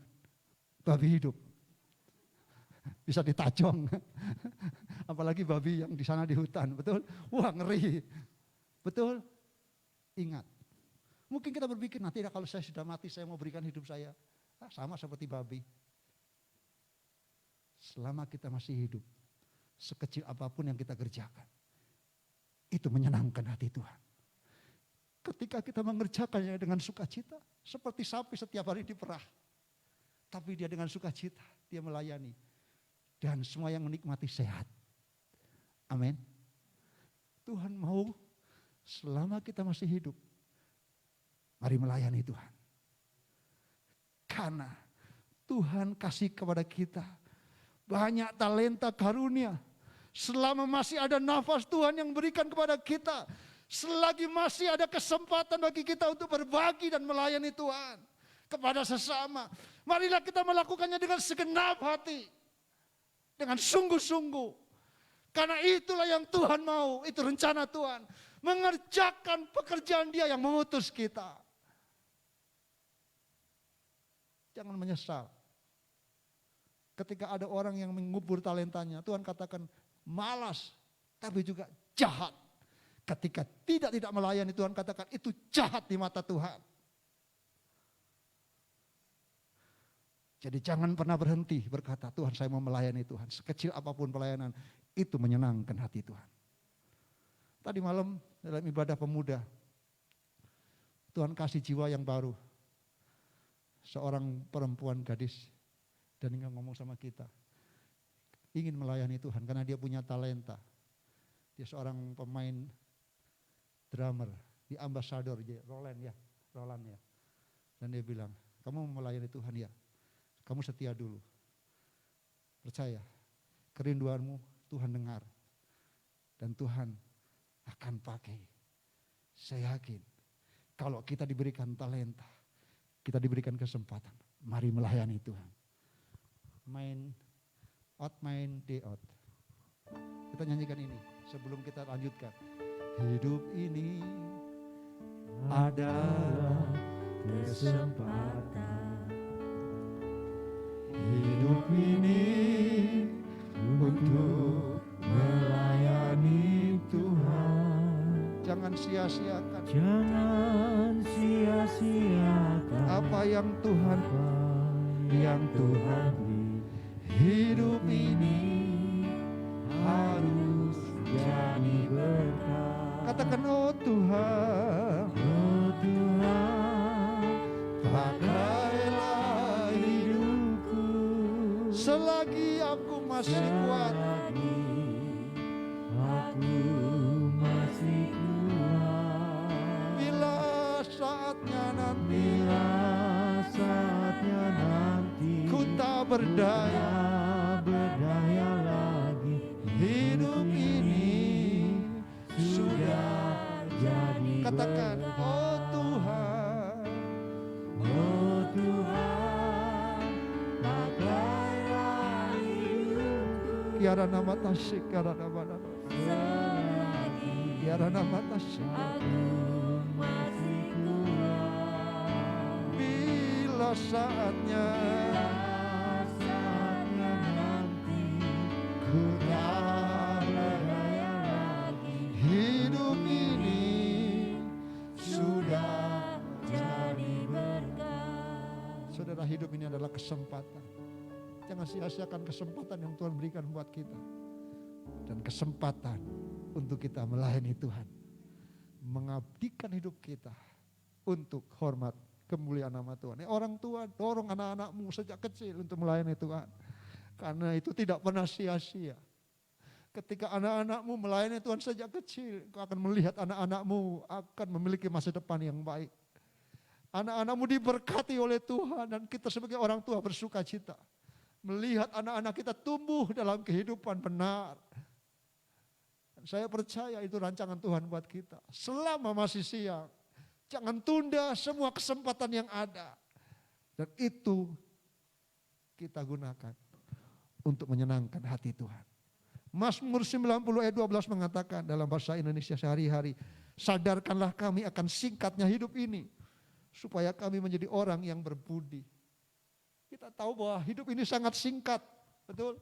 babi hidup? Bisa ditajong. Apalagi babi yang di sana di hutan, betul? Wah, ngeri. Betul? Ingat. Mungkin kita berpikir, nanti kalau saya sudah mati saya mau berikan hidup saya. Sama seperti babi. Selama kita masih hidup, sekecil apapun yang kita kerjakan, itu menyenangkan hati Tuhan. Ketika kita mengerjakannya dengan sukacita, seperti sapi setiap hari diperah. Tapi dia dengan sukacita, dia melayani. Dan semua yang menikmati sehat. Amin. Tuhan mau selama kita masih hidup, mari melayani Tuhan. Karena Tuhan kasih kepada kita banyak talenta karunia. Selama masih ada nafas Tuhan yang berikan kepada kita, selagi masih ada kesempatan bagi kita untuk berbagi dan melayani Tuhan. kepada sesama. Marilah kita melakukannya dengan segenap hati, dengan sungguh-sungguh. Karena itulah yang Tuhan mau, itu rencana Tuhan. Mengerjakan pekerjaan Dia yang mengutus kita. Jangan menyesal. Ketika ada orang yang mengubur talentanya, Tuhan katakan malas, tapi juga jahat. Ketika tidak melayani, Tuhan katakan itu jahat di mata Tuhan. Jadi jangan pernah berhenti berkata, Tuhan saya mau melayani Tuhan. Sekecil apapun pelayanan, itu menyenangkan hati Tuhan. Tadi malam dalam ibadah pemuda, Tuhan kasih jiwa yang baru. Seorang perempuan gadis, dan dia ngomong sama kita. Ingin melayani Tuhan karena dia punya talenta. Dia seorang pemain drummer di Ambassador, Roland ya. Dan dia bilang, kamu mau melayani Tuhan ya? Kamu setia dulu. Percaya, kerinduanmu Tuhan dengar. Dan Tuhan akan pakai. Saya yakin, kalau kita diberikan talenta, kita diberikan kesempatan, mari melayani Tuhan. Main day out. Kita nyanyikan ini sebelum kita lanjutkan. Hidup ini adalah kesempatan. Hidup ini untuk melayani Tuhan. Jangan sia-siakan. Jangan sia-siakan Apa yang Tuhan beri. hidup ini Harus jadi berkat. katakan oh Tuhan, Oh Tuhan, pakailah hidupku selagi aku masih kuat. selagi aku masih kuat. Bila saatnya nanti Bila saatnya nanti ku tak berdaya, tak berdaya lagi, hidup ini sudah jadi katakan berkat. oh Tuhan, Oh Tuhan, pakailah hidupku kiara nama tasik, kiara nama selagi kiara nama tasik. aku masih kuat. Bila saatnya Saatnya nanti ku tak berdaya lagi, hidup ini sudah jadi berkat. Saudara, hidup ini adalah kesempatan. Jangan sia-siakan kesempatan yang Tuhan berikan buat kita. Dan kesempatan untuk kita melayani Tuhan. Mengabdikan hidup kita untuk hormat kemuliaan nama Tuhan. Orang tua dorong anak-anakmu sejak kecil untuk melayani Tuhan. Karena itu tidak pernah sia-sia. Ketika anak-anakmu melayani Tuhan sejak kecil, kau akan melihat anak-anakmu akan memiliki masa depan yang baik. Anak-anakmu diberkati oleh Tuhan dan kita sebagai orang tua bersuka cita. Melihat anak-anak kita tumbuh dalam kehidupan benar. Dan saya percaya itu rancangan Tuhan buat kita. Selama masih siang, jangan tunda semua kesempatan yang ada. Dan itu kita gunakan untuk menyenangkan hati Tuhan. Mazmur 90 ayat 12 mengatakan dalam bahasa Indonesia sehari-hari, sadarkanlah kami akan singkatnya hidup ini, supaya kami menjadi orang yang berbudi. Kita tahu bahwa hidup ini sangat singkat, betul?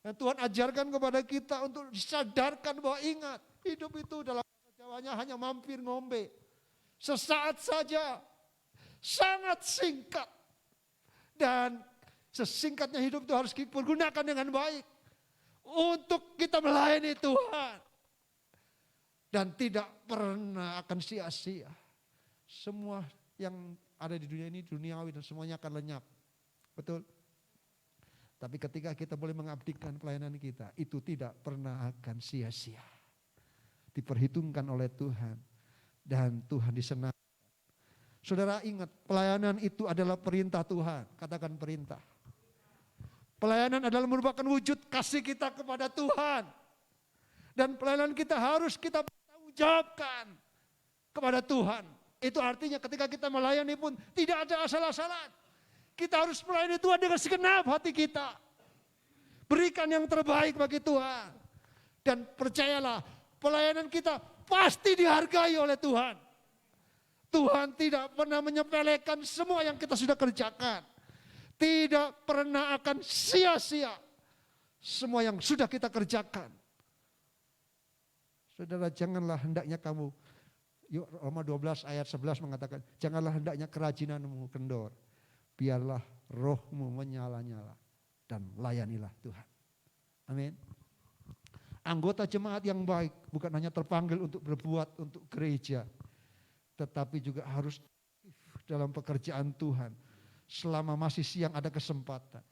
Dan Tuhan ajarkan kepada kita untuk disadarkan bahwa ingat, hidup itu dalam bahasa Jawanya hanya mampir ngombe. Sesaat saja, sangat singkat. Dan sesingkatnya hidup itu harus dipergunakan dengan baik. Untuk kita melayani Tuhan. Dan tidak pernah akan sia-sia. Semua yang ada di dunia ini duniawi dan semuanya akan lenyap. Betul? Tapi ketika kita boleh mengabdikan pelayanan kita, itu tidak pernah akan sia-sia. Diperhitungkan oleh Tuhan. Dan Tuhan disenangkan. Saudara ingat, pelayanan itu adalah perintah Tuhan. Katakan perintah. Pelayanan adalah merupakan wujud kasih kita kepada Tuhan. Dan pelayanan kita harus kita bertanggung jawabkan kepada Tuhan. Itu artinya ketika kita melayani pun tidak ada asal-asalan. Kita harus melayani Tuhan dengan segenap hati kita. Berikan yang terbaik bagi Tuhan. Dan percayalah, pelayanan kita pasti dihargai oleh Tuhan. Tuhan tidak pernah menyepelekan semua yang kita sudah kerjakan. Tidak pernah akan sia-sia semua yang sudah kita kerjakan. Saudara, janganlah hendaknya kamu, Roma 12 ayat 11 mengatakan, janganlah hendaknya kerajinanmu kendor. Biarlah rohmu menyala-nyala dan layanilah Tuhan. Amin. Anggota jemaat yang baik bukan hanya terpanggil untuk berbuat untuk gereja, tetapi juga harus dalam pekerjaan Tuhan. Selama masih siang ada kesempatan.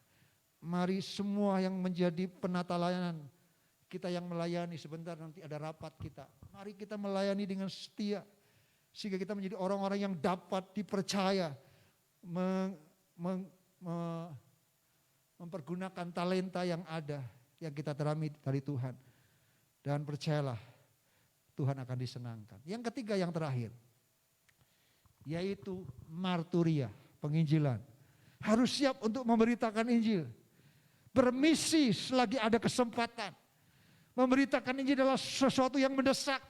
Mari semua yang menjadi penata layanan, kita yang melayani, sebentar nanti ada rapat kita. Mari kita melayani dengan setia. Sehingga kita menjadi orang-orang yang dapat dipercaya. Mempergunakan talenta yang ada, yang kita terami dari Tuhan. Dan percayalah, Tuhan akan disenangkan. Yang ketiga, yang terakhir, yaitu marturia, penginjilan. Harus siap untuk memberitakan Injil. Bermisi selagi ada kesempatan. Memberitakan Injil adalah sesuatu yang mendesak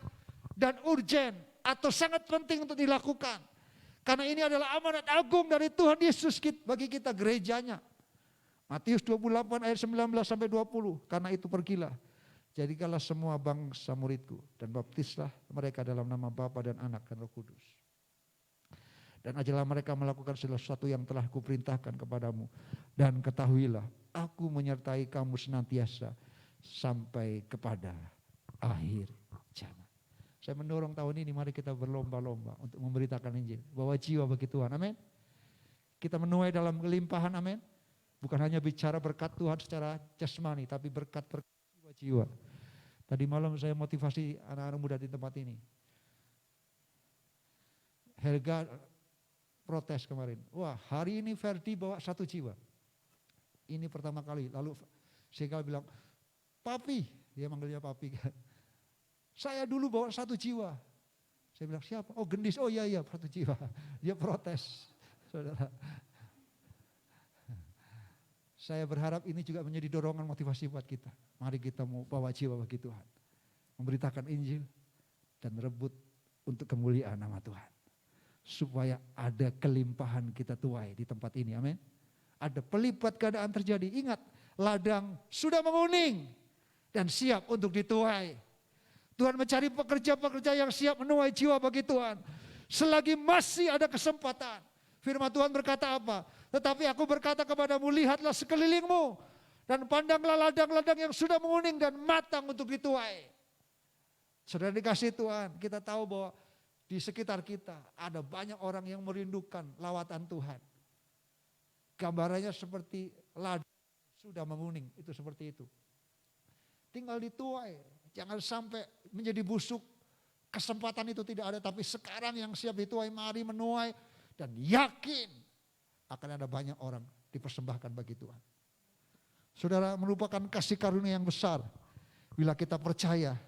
dan urgen atau sangat penting untuk dilakukan. Karena ini adalah amanat agung dari Tuhan Yesus bagi kita gerejanya. Matius 28 ayat 19 sampai 20. Karena itu pergilah, jadikanlah semua bangsa muridku dan baptislah mereka dalam nama Bapa dan Anak dan Roh Kudus. Dan ajarlah mereka melakukan segala sesuatu yang telah kuperintahkan kepadamu. Dan ketahuilah, aku menyertai kamu senantiasa sampai kepada akhir zaman. Saya mendorong tahun ini, mari kita berlomba-lomba untuk memberitakan Injil. Bawa jiwa bagi Tuhan, amin. Kita menuai dalam kelimpahan, amin. Bukan hanya bicara berkat Tuhan secara jasmani, tapi berkat jiwa-jiwa. Tadi malam saya motivasi anak-anak muda di tempat ini. Helga protes kemarin. Wah, hari ini Ferdi bawa 1 jiwa. Ini pertama kali. Lalu Sega bilang, Papi, dia manggilnya Papi. Saya dulu bawa 1 jiwa. Saya bilang, siapa? Oh, Gendis. Oh iya, 1 jiwa. Dia protes, saudara. Saya berharap ini juga menjadi dorongan motivasi buat kita. Mari kita mau bawa jiwa bagi Tuhan. Memberitakan Injil dan rebut untuk kemuliaan nama Tuhan. Supaya ada kelimpahan kita tuai di tempat ini, amin. Ada pelipat keadaan terjadi. Ingat, ladang sudah menguning dan siap untuk dituai. Tuhan mencari pekerja-pekerja yang siap menuai jiwa bagi Tuhan. Selagi masih ada kesempatan. Firman Tuhan berkata apa? Tetapi aku berkata kepadamu, lihatlah sekelilingmu dan pandanglah ladang-ladang yang sudah menguning dan matang untuk dituai. Saudara dikasih Tuhan, kita tahu bahwa di sekitar kita ada banyak orang yang merindukan lawatan Tuhan. Gambarannya seperti ladang sudah menguning, itu seperti itu. Tinggal dituai, jangan sampai menjadi busuk. Kesempatan itu tidak ada, tapi sekarang yang siap dituai, mari menuai dan yakin akan ada banyak orang dipersembahkan bagi Tuhan. Saudara, merupakan kasih karunia yang besar bila kita percaya,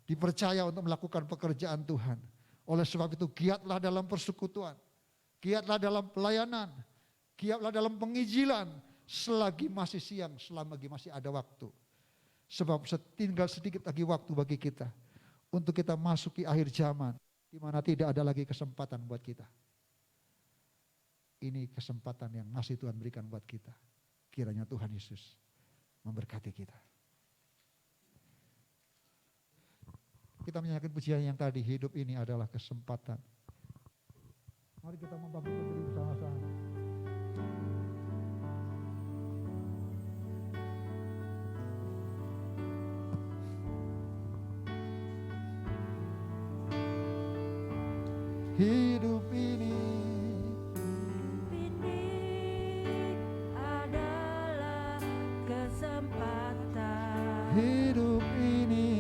dipercaya untuk melakukan pekerjaan Tuhan. Oleh sebab itu giatlah dalam persekutuan, giatlah dalam pelayanan, giatlah dalam penginjilan selagi masih siang, selagi masih ada waktu. Sebab tinggal sedikit lagi waktu bagi kita untuk kita masuki akhir zaman di mana tidak ada lagi kesempatan buat kita. Ini kesempatan yang masih Tuhan berikan buat kita. Kiranya Tuhan Yesus memberkati kita. Kita menyanyikan pujian yang tadi, hidup ini adalah kesempatan. Mari kita membangkitkan diri bersama-sama. Hidup ini adalah kesempatan. Hidup ini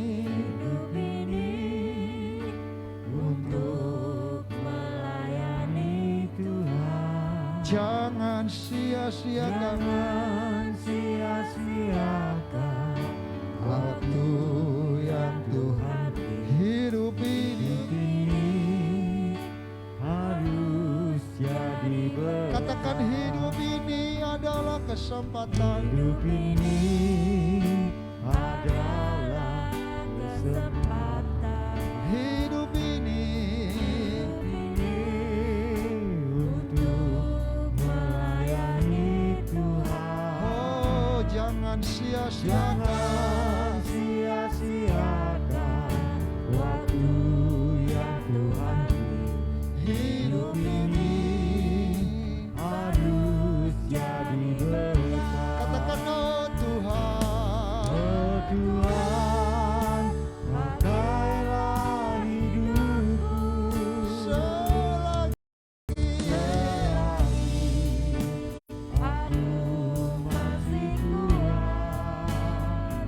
Untuk melayani Tuhan. jangan sia-siakan waktu yang Tuhan. Hidup ini jadi berkat. Katakan hidup ini adalah kesempatan. Hidup ini adalah kesempatan. Hidup ini untuk melayani Tuhan. oh jangan sia-siakan. Jangan sia-siakan waktu yang Tuhan beri. Hidup ini Harus jadi berkat. katakan oh Tuhan. Oh Tuhan, pakailah hidupku Selagi aku masih kuat.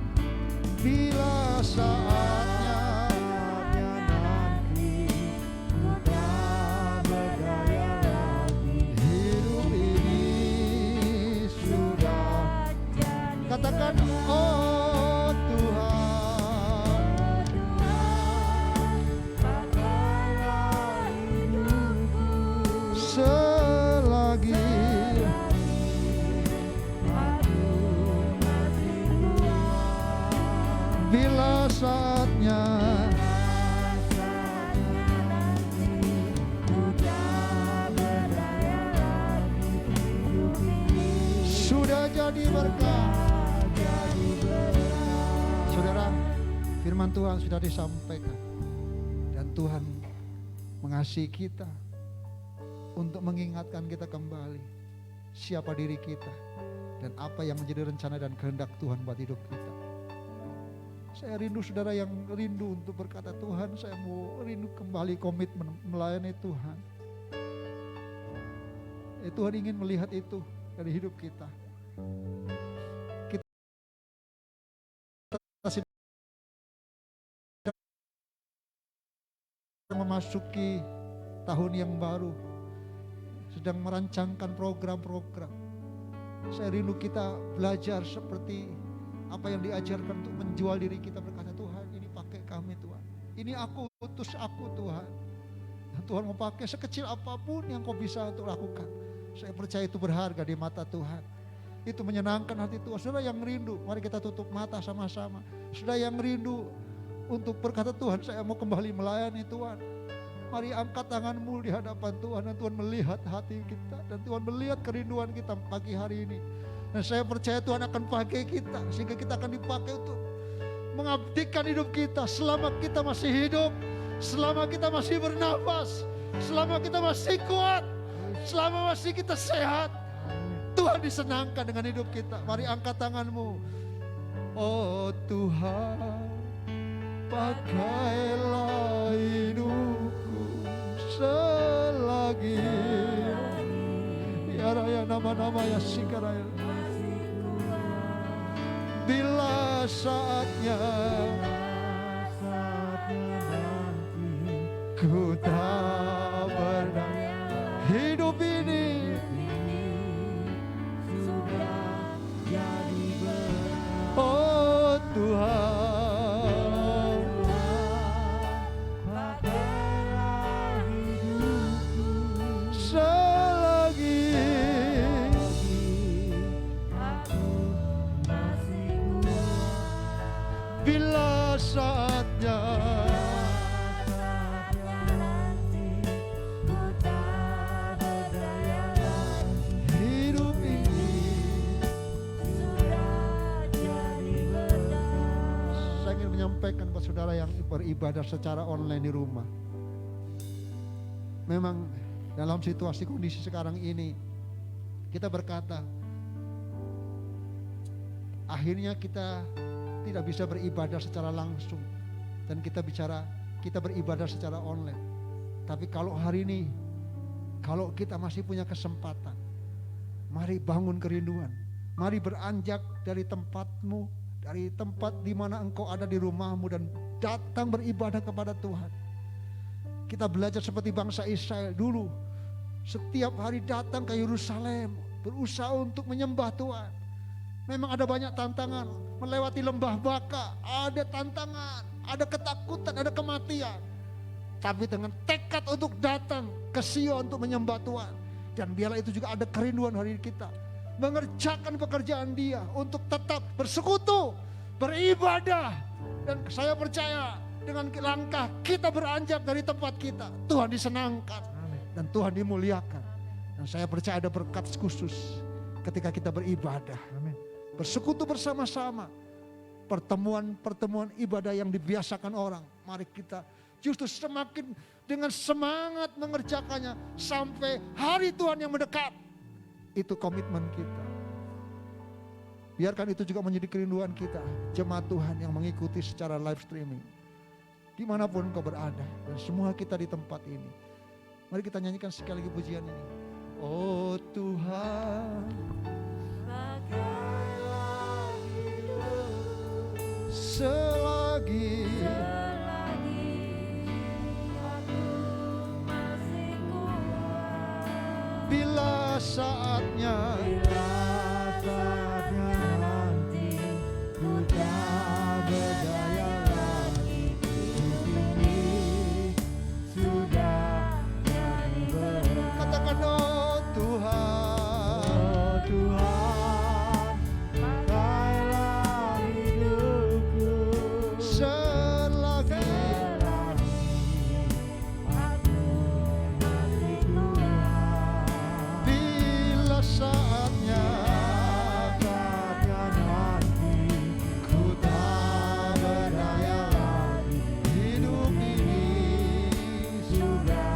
bila saatnya Nanti ku tak berdaya lagi. hidup ini sudah. Katakan oh Tuhan. Pakailah hidupku Selagi aku masih kuat. bila saatnya sudah jadi berkat. Saudara, firman Tuhan sudah disampaikan dan Tuhan mengasihi kita untuk mengingatkan kita kembali siapa diri kita dan apa yang menjadi rencana dan kehendak Tuhan buat hidup kita. Saya rindu saudara yang rindu untuk berkata Tuhan, saya mau rindu kembali komitmen melayani Tuhan. Tuhan ingin melihat itu dari hidup kita. Kita sedang memasuki tahun yang baru, sedang merancangkan program-program. Saya rindu kita belajar seperti apa yang diajarkan untuk menjual diri kita, berkata Tuhan ini pakai kami Tuhan, ini aku utus aku Tuhan. Dan Tuhan mau pakai sekecil apapun yang kau bisa untuk lakukan. Saya percaya itu berharga di mata Tuhan. Itu menyenangkan hati Tuhan. Saudara yang rindu, mari kita tutup mata sama-sama. Saudara yang rindu untuk berkata Tuhan saya mau kembali melayani Tuhan, mari angkat tanganmu di hadapan Tuhan dan Tuhan melihat hati kita dan Tuhan melihat kerinduan kita pagi hari ini. Dan saya percaya Tuhan akan pakai kita sehingga kita akan dipakai untuk mengabdikan hidup kita selama kita masih hidup, selama kita masih bernafas, selama kita masih kuat, selama masih kita sehat. Tuhan disenangkan dengan hidup kita. Mari angkat tanganmu. Oh Tuhan, pakailah hidupku selagi ya raya nama-nama ya sikaraya. Bila saatnya nanti ku tak berdaya, hidup ini sudah jadi berkat. oh Tuhan, Pakailah hidupku selagi aku masih kuat. bila saatnya Nanti ku tak berdaya lagi. hidup ini. Sudah jadi berkat. Saya ingin menyampaikan buat saudara yang beribadah secara online di rumah. Memang dalam situasi kondisi sekarang ini kita berkata akhirnya kita tidak bisa beribadah secara langsung dan kita beribadah secara online. Tapi kalau hari ini, kalau kita masih punya kesempatan, mari bangun kerinduan, mari beranjak dari tempatmu, dari tempat di mana engkau ada di rumahmu dan datang beribadah kepada Tuhan. Kita belajar seperti bangsa Israel dulu, setiap hari datang ke Yerusalem, berusaha untuk menyembah Tuhan. Memang ada banyak tantangan, melewati lembah Baka, ada tantangan, ada ketakutan, ada kematian. Tapi dengan tekad untuk datang ke Sion untuk menyembah Tuhan, Dan biarlah itu juga ada kerinduan hari kita. Mengerjakan pekerjaan Dia untuk tetap bersekutu, beribadah. Dan saya percaya dengan langkah kita beranjak dari tempat kita, Tuhan disenangkan dan Tuhan dimuliakan. Dan saya percaya ada berkat khusus ketika kita beribadah. Amin. Bersekutu bersama-sama. Pertemuan-pertemuan ibadah yang dibiasakan orang. Mari kita justru semakin dengan semangat mengerjakannya sampai hari Tuhan yang mendekat. Itu komitmen kita. Biarkan itu juga menjadi kerinduan kita, jemaat Tuhan yang mengikuti secara live streaming. Dimanapun kau berada dan semua kita di tempat ini. Mari kita nyanyikan sekali lagi pujian ini. Oh Tuhan, Pakailah hidup selagi selagi aku masih kuat. bila saatnya Bila saatnya nanti ku tak berdaya lagi, hidup ini sudah jadi berat. katakan oh Tuhan, Oh Tuhan, pakailah hidupku selagi Aku masih kuat. bila saatnya saatnya nanti ku tak berdaya lagi, hidup ini Sudah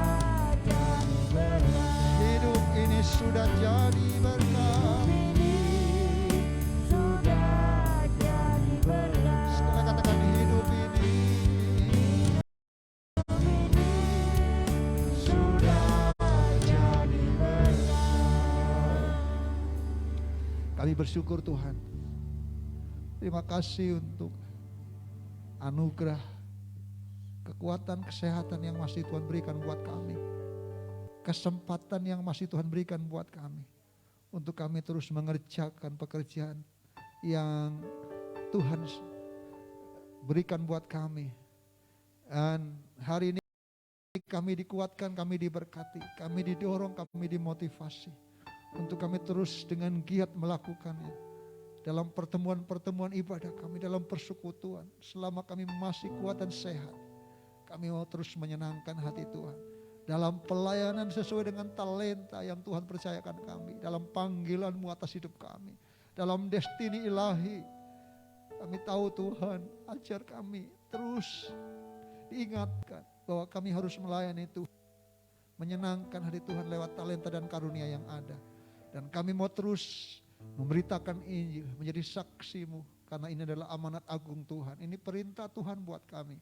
jadi berat. hidup ini sudah jadi berkat. Sudah jadi berat. Sekali katakan hidup ini sudah jadi berat. Kami bersyukur Tuhan. Terima kasih untuk anugerah, kekuatan, kesehatan yang masih Tuhan berikan buat kami. Kesempatan yang masih Tuhan berikan buat kami. Untuk kami terus mengerjakan pekerjaan yang Tuhan berikan buat kami. Dan hari ini kami dikuatkan, kami diberkati, kami didorong, kami dimotivasi. Untuk kami terus dengan giat melakukannya. Dalam pertemuan-pertemuan ibadah kami, dalam persekutuan. Selama kami masih kuat dan sehat, kami mau terus menyenangkan hati Tuhan. Dalam pelayanan sesuai dengan talenta yang Tuhan percayakan kami. Dalam panggilan-Mu atas hidup kami. Dalam destiny ilahi. Kami tahu Tuhan, ajar kami terus diingatkan bahwa kami harus melayani Tuhan. Menyenangkan hati Tuhan lewat talenta dan karunia yang ada. Dan kami mau terus memberitakan Injil, menjadi saksi-Mu. Karena ini adalah amanat agung Tuhan. Ini perintah Tuhan buat kami.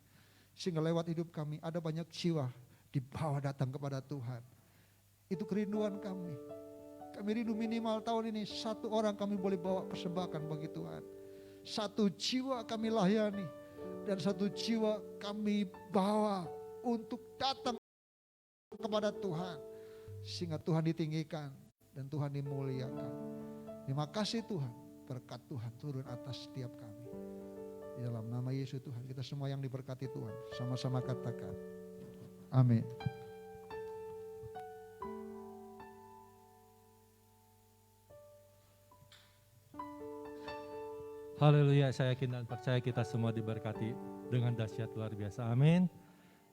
Sehingga lewat hidup kami ada banyak jiwa dibawa datang kepada Tuhan. Itu kerinduan kami. Kami rindu minimal tahun ini 1 orang kami boleh bawa persembahan bagi Tuhan. 1 jiwa kami layani. Dan 1 jiwa kami bawa untuk datang kepada Tuhan. Sehingga Tuhan ditinggikan dan Tuhan dimuliakan. Terima kasih Tuhan. Berkat Tuhan turun atas setiap kami. Di dalam nama Yesus Tuhan, kita semua yang diberkati Tuhan. Sama-sama katakan. Amin. Haleluya, saya yakin dan percaya kita semua diberkati dengan dahsyat luar biasa. Amin.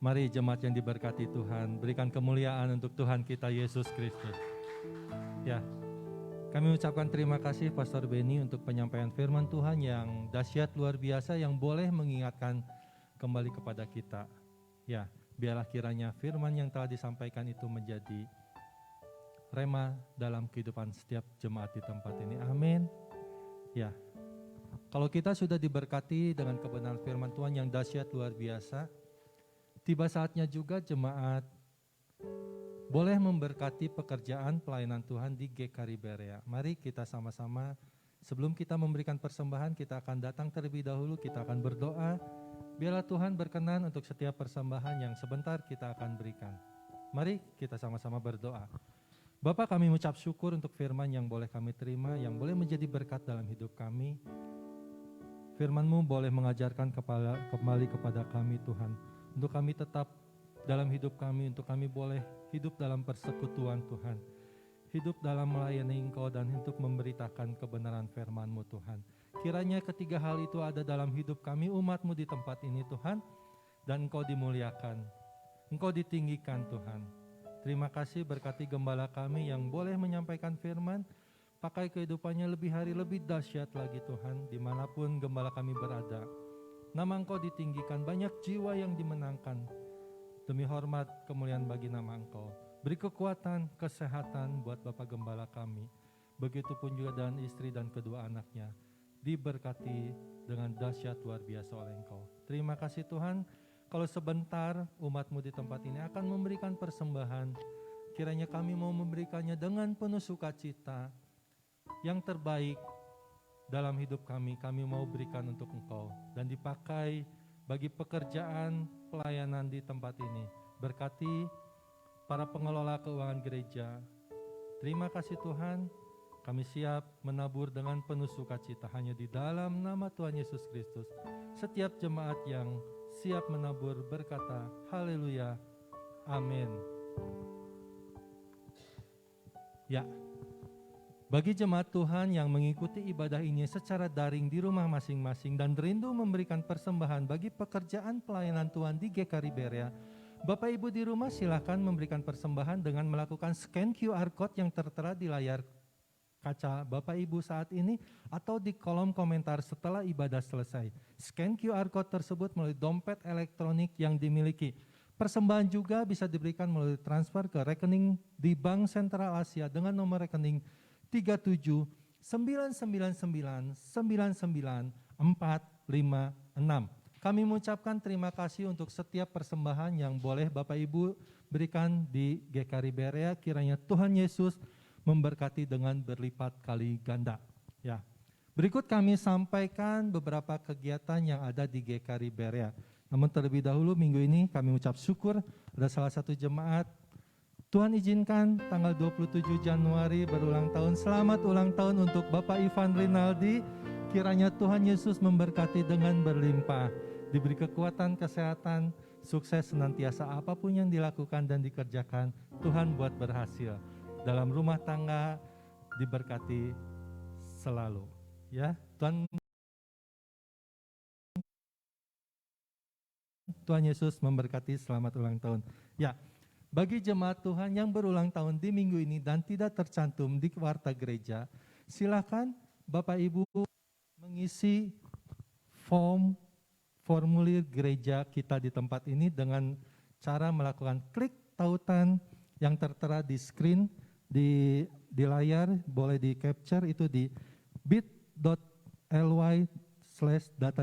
Mari jemaat yang diberkati Tuhan, berikan kemuliaan untuk Tuhan kita Yesus Kristus. Ya, kami ucapkan terima kasih Pastor Benny untuk penyampaian firman Tuhan yang dahsyat luar biasa yang boleh mengingatkan kembali kepada kita. Ya, biarlah kiranya firman yang telah disampaikan itu menjadi rema dalam kehidupan setiap jemaat di tempat ini. Amin. Ya. Kalau kita sudah diberkati dengan kebenaran firman Tuhan yang dahsyat luar biasa, tiba saatnya juga jemaat boleh memberkati pekerjaan pelayanan Tuhan di GKRI Berea. Mari kita sama-sama, sebelum kita memberikan persembahan, kita akan datang terlebih dahulu, kita akan berdoa. Biarlah Tuhan berkenan untuk setiap persembahan yang sebentar kita akan berikan. Mari kita sama-sama berdoa. Bapa, kami mengucap syukur untuk firman yang boleh kami terima, yang boleh menjadi berkat dalam hidup kami. Firman-Mu boleh mengajarkan kembali kepada kami Tuhan. Untuk kami tetap dalam hidup kami, untuk kami boleh hidup dalam persekutuan Tuhan. hidup dalam melayani Engkau dan untuk memberitakan kebenaran firman-Mu Tuhan. Kiranya ketiga hal itu ada dalam hidup kami umat-Mu di tempat ini Tuhan, dan Engkau dimuliakan, Engkau ditinggikan Tuhan. Terima kasih berkati gembala kami yang boleh menyampaikan firman, pakai kehidupannya lebih hari lebih dahsyat lagi Tuhan, dimanapun gembala kami berada. Nama Engkau ditinggikan, banyak jiwa yang dimenangkan, demi hormat kemuliaan bagi nama Engkau. Beri kekuatan, kesehatan buat Bapak Gembala kami. Begitupun juga dengan istri dan kedua anaknya. Diberkati dengan dahsyat luar biasa oleh Engkau. Terima kasih Tuhan, kalau sebentar umat-Mu di tempat ini akan memberikan persembahan, kiranya kami mau memberikannya dengan penuh sukacita. Yang terbaik dalam hidup kami mau berikan untuk Engkau. Dan dipakai bagi pekerjaan pelayanan di tempat ini. Berkati para pengelola keuangan gereja. Terima kasih Tuhan, kami siap menabur dengan penuh sukacita hanya di dalam nama Tuhan Yesus Kristus. Setiap jemaat yang siap menabur berkata, haleluya, amin. Ya, bagi jemaat Tuhan yang mengikuti ibadah ini secara daring di rumah masing-masing dan rindu memberikan persembahan bagi pekerjaan pelayanan Tuhan di GKRI Berea, Bapak Ibu di rumah silakan memberikan persembahan dengan melakukan scan QR Code yang tertera di layar kaca Bapak Ibu saat ini atau di kolom komentar setelah ibadah selesai. Scan QR Code tersebut melalui dompet elektronik yang dimiliki. Persembahan juga bisa diberikan melalui transfer ke rekening di Bank Sentral Asia dengan nomor rekening 37 999 99 456. Kami mengucapkan terima kasih untuk setiap persembahan yang boleh Bapak Ibu berikan di GKRI Berea. Kiranya Tuhan Yesus memberkati dengan berlipat kali ganda. Ya. Berikut kami sampaikan beberapa kegiatan yang ada di GKRI Berea. Namun terlebih dahulu minggu ini kami ucap syukur ada salah satu jemaat. Tuhan izinkan tanggal 27 Januari berulang tahun. Selamat ulang tahun untuk Bapak Ivan Rinaldi. Kiranya Tuhan Yesus memberkati dengan berlimpah. Diberi kekuatan, kesehatan, sukses senantiasa apapun yang dilakukan dan dikerjakan, Tuhan buat berhasil. Dalam rumah tangga diberkati selalu. Ya, Tuhan Yesus memberkati, selamat ulang tahun. Ya, bagi jemaat Tuhan yang berulang tahun di minggu ini dan tidak tercantum di warta gereja, silakan Bapak Ibu mengisi formulir gereja kita di tempat ini dengan cara melakukan klik tautan yang tertera di screen, di layar, boleh di capture itu di bit.ly/data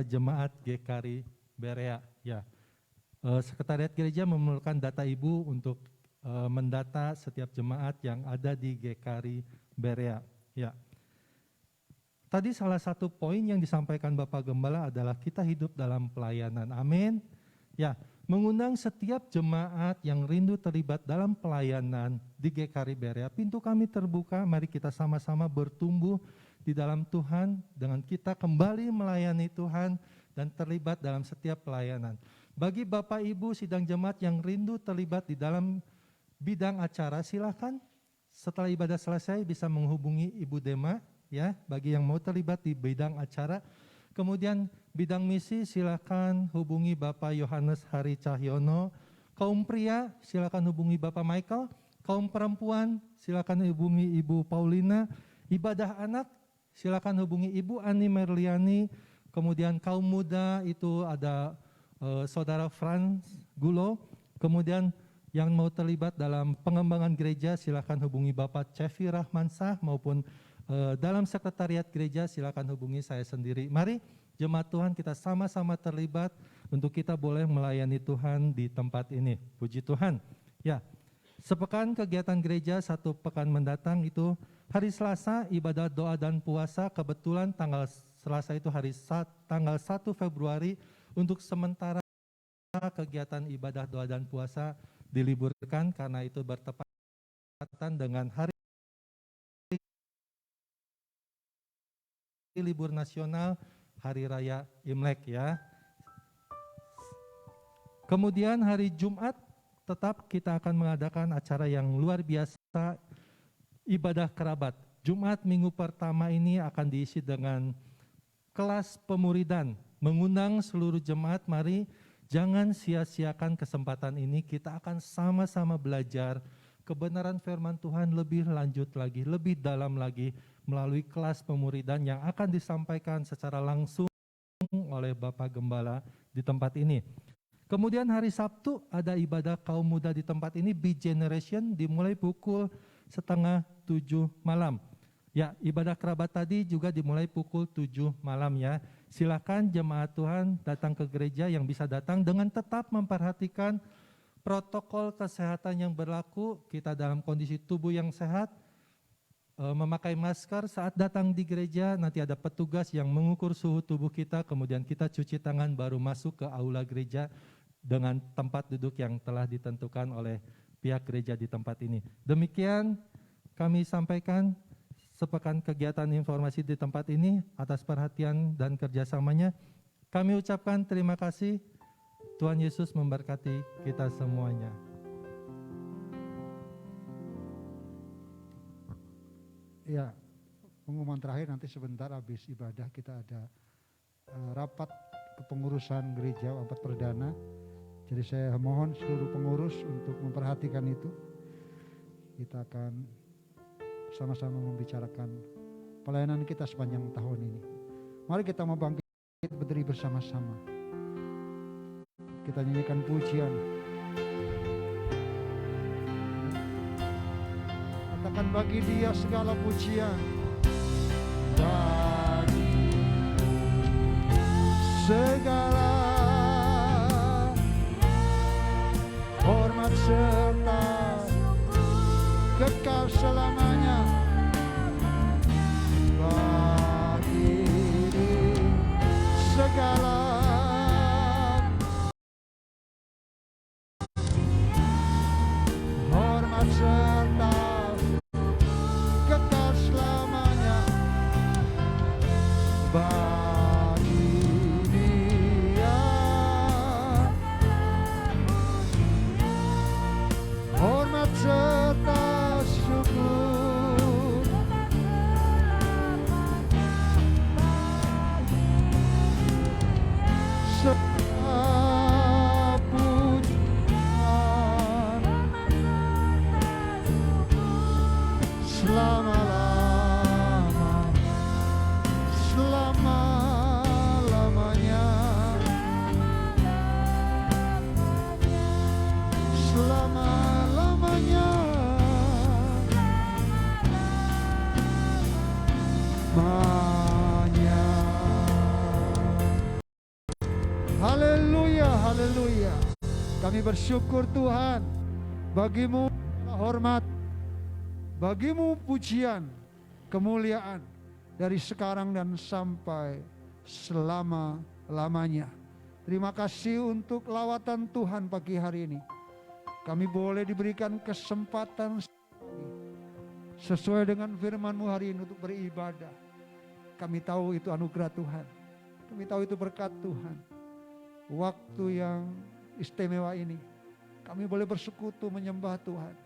jemaat GKRI Berea. Ya, Sekretariat Gereja memerlukan data Ibu untuk mendata setiap jemaat yang ada di GKRI Berea. Ya. Tadi salah satu poin yang disampaikan Bapak Gembala adalah kita hidup dalam pelayanan. Amin. Ya, mengundang setiap jemaat yang rindu terlibat dalam pelayanan di GKRI Berea. Pintu kami terbuka, mari kita sama-sama bertumbuh di dalam Tuhan dengan kita kembali melayani Tuhan dan terlibat dalam setiap pelayanan. Bagi Bapak Ibu sidang jemaat yang rindu terlibat di dalam bidang acara, silakan setelah ibadah selesai bisa menghubungi Ibu Dema. Ya, bagi yang mau terlibat di bidang acara. Kemudian bidang misi silakan hubungi Bapak Yohanes Hari Cahyono. Kaum pria silakan hubungi Bapak Michael. Kaum perempuan silakan hubungi Ibu Paulina. Ibadah anak silakan hubungi Ibu Ani Merliani. Kemudian kaum muda itu ada Saudara Franz Gulo. Kemudian yang mau terlibat dalam pengembangan gereja silakan hubungi Bapak Cevi Rahmansah maupun dalam sekretariat gereja silakan hubungi saya sendiri. Mari jemaat Tuhan kita sama-sama terlibat untuk kita boleh melayani Tuhan di tempat ini. Puji Tuhan. Ya, sepekan kegiatan gereja, satu pekan mendatang itu hari Selasa ibadah doa dan puasa. Kebetulan tanggal Selasa itu tanggal 1 Februari untuk sementara kegiatan ibadah doa dan puasa diliburkan karena itu bertepatan dengan hari libur nasional Hari Raya Imlek ya. Kemudian hari Jumat tetap kita akan mengadakan acara yang luar biasa ibadah kerabat. Jumat minggu pertama ini akan diisi dengan kelas pemuridan, mengundang seluruh jemaat, mari jangan sia-siakan kesempatan ini, kita akan sama-sama belajar kebenaran firman Tuhan lebih lanjut lagi, lebih dalam lagi melalui kelas pemuridan yang akan disampaikan secara langsung oleh Bapak Gembala di tempat ini. Kemudian hari Sabtu ada ibadah kaum muda di tempat ini, Be Generation, dimulai pukul 6:30 malam. Ya, ibadah kerabat tadi juga dimulai pukul 7 malam ya. Silakan jemaat Tuhan datang ke gereja, yang bisa datang dengan tetap memperhatikan protokol kesehatan yang berlaku. Kita dalam kondisi tubuh yang sehat, memakai masker saat datang di gereja. Nanti ada petugas yang mengukur suhu tubuh kita, kemudian kita cuci tangan baru masuk ke aula gereja dengan tempat duduk yang telah ditentukan oleh pihak gereja di tempat ini. Demikian kami sampaikan sepekan kegiatan informasi di tempat ini. Atas perhatian dan kerjasamanya kami ucapkan terima kasih. Tuhan Yesus memberkati kita semuanya. Ya, pengumuman terakhir nanti sebentar habis ibadah kita ada rapat kepengurusan gereja rapat perdana. Jadi saya mohon seluruh pengurus untuk memperhatikan itu. Kita akan sama-sama membicarakan pelayanan kita sepanjang tahun ini. Mari kita mau bangkit berdiri bersama-sama. Kita nyanyikan pujian. Katakan bagi Dia segala pujian. Bagi segala hormat serta kekal selamanya. Bagi segala hormat serta kekal selamanya. Bagi Dia hormat serta syukur. Segala pujian selama-lamanya, selama-lamanya, selama-lamanya. Haleluya, haleluya. Kami bersyukur Tuhan, bagimu hormat, bagimu pujian, kemuliaan dari sekarang dan sampai selama-lamanya. Terima kasih untuk lawatan Tuhan pagi hari ini. Kami boleh diberikan kesempatan sesuai dengan firman-Mu hari ini untuk beribadah. Kami tahu itu anugerah Tuhan. Kami tahu itu berkat Tuhan. Waktu yang istimewa ini, kami boleh bersekutu menyembah Tuhan.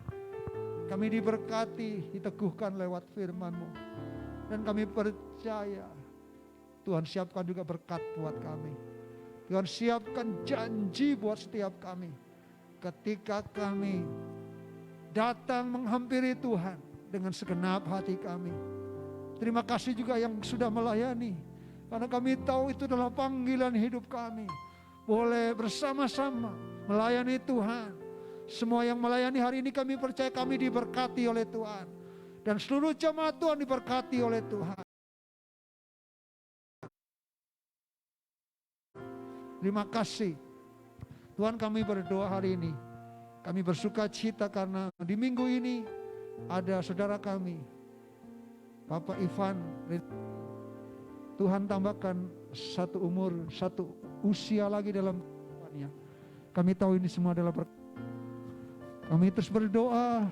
Kami diberkati, diteguhkan lewat firman-Mu. Dan kami percaya Tuhan siapkan juga berkat buat kami. Tuhan siapkan janji buat setiap kami. Ketika kami datang menghampiri Tuhan dengan segenap hati kami. Terima kasih juga yang sudah melayani. Karena kami tahu itu adalah panggilan hidup kami. Boleh bersama-sama melayani Tuhan. Semua yang melayani hari ini kami percaya kami diberkati oleh Tuhan. Dan seluruh jemaat Tuhan diberkati oleh Tuhan. Terima kasih. Tuhan, kami berdoa hari ini. Kami bersuka cita karena di minggu ini ada saudara kami, Bapak Ivan. Tuhan tambahkan satu umur, satu usia lagi dalam kehidupannya. Kami tahu ini semua adalah berkat. Kami terus berdoa,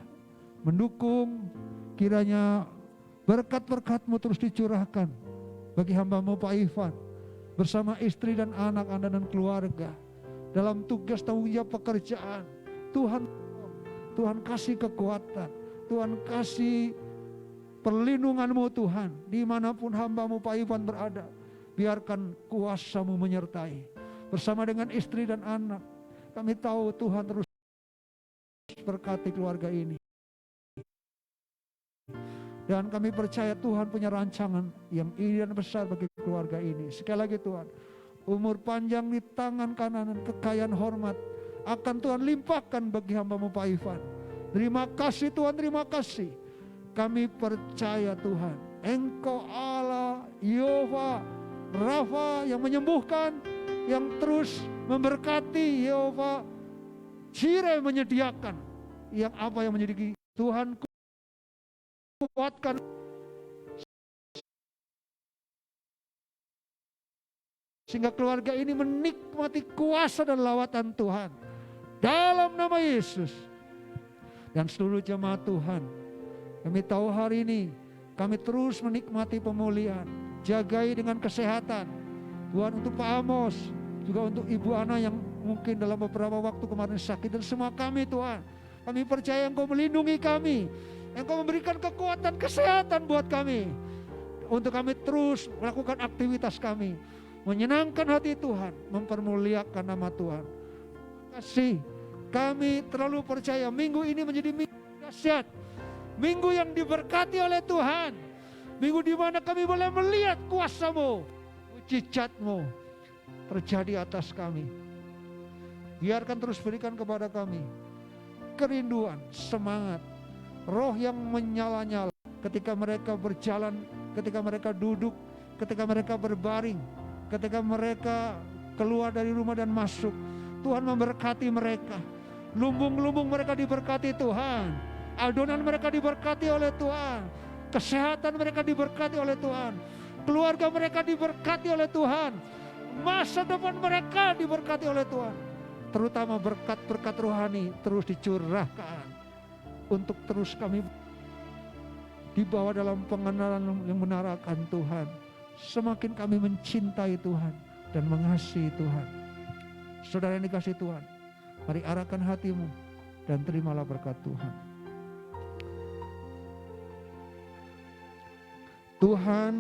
mendukung, kiranya berkat-berkat-Mu terus dicurahkan bagi hamba-Mu Pak Ivan, bersama istri dan anak Anda dan keluarga, dalam tugas tanggung jawab pekerjaan. Tuhan kasih kekuatan, Tuhan kasih perlindungan-Mu Tuhan, dimanapun hamba-Mu Pak Ivan berada, biarkan kuasa-Mu menyertai. Bersama dengan istri dan anak, kami tahu Tuhan terus berkati keluarga ini. Dan kami percaya Tuhan punya rancangan yang indah dan besar bagi keluarga ini. Sekali lagi Tuhan, umur panjang di tangan kanan dan kekayaan hormat akan Tuhan limpahkan bagi hamba-Mu Pak Ivan. Terima kasih Tuhan, terima kasih. Kami percaya Tuhan, Engkau Allah, Yehova, Rafa yang menyembuhkan, yang terus memberkati, Yehova, Jireh menyediakan, yang apa yang menjadi Tuhan kuatkan sehingga keluarga ini menikmati kuasa dan lawatan Tuhan dalam nama Yesus. Dan seluruh jemaat Tuhan, kami tahu hari ini kami terus menikmati pemulihan, jagai dengan kesehatan Tuhan, untuk Pak Amos, juga untuk Ibu Ana yang mungkin dalam beberapa waktu kemarin sakit, dan semua kami Tuhan, kami percaya Engkau melindungi kami, Engkau memberikan kekuatan kesehatan buat kami, untuk kami terus melakukan aktivitas kami, menyenangkan hati Tuhan, mempermuliakan nama Tuhan. Terima kasih, kami terlalu percaya minggu ini menjadi minggu dahsyat, minggu yang diberkati oleh Tuhan, minggu di mana kami boleh melihat kuasa-Mu, mujizat-Mu terjadi atas kami. Biarkan terus berikan kepada kami kerinduan, semangat, roh yang menyala-nyala ketika mereka berjalan, ketika mereka duduk, ketika mereka berbaring, ketika mereka keluar dari rumah dan masuk. Tuhan memberkati mereka. Lumbung-lumbung mereka diberkati Tuhan. Adonan mereka diberkati oleh Tuhan. Kesehatan mereka diberkati oleh Tuhan. Keluarga mereka diberkati oleh Tuhan. Masa depan mereka diberkati oleh Tuhan. Terutama berkat-berkat rohani terus dicurahkan untuk terus kami dibawa dalam pengenalan yang benar akan Tuhan. Semakin kami mencintai Tuhan dan mengasihi Tuhan. Saudara yang dikasihi Tuhan, mari arahkan hatimu dan terimalah berkat Tuhan. Tuhan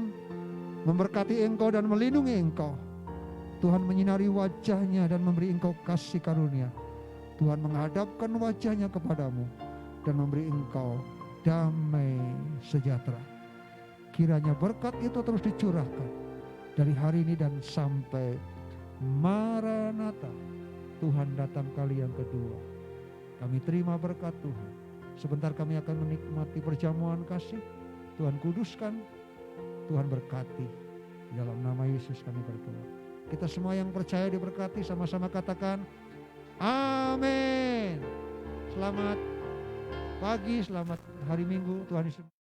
memberkati engkau dan melindungi engkau. Tuhan menyinari wajahnya dan memberi engkau kasih karunia. Tuhan menghadapkan wajahnya kepadamu dan memberi engkau damai sejahtera. Kiranya berkat itu terus dicurahkan dari hari ini dan sampai Maranatha, Tuhan datang kali yang kedua. Kami terima berkat Tuhan. Sebentar kami akan menikmati perjamuan kasih. Tuhan kuduskan, Tuhan berkati. Di dalam nama Yesus kami berdoa. Kita semua yang percaya diberkati, sama-sama katakan amin. Selamat pagi, selamat hari Minggu, Tuhan Yesus.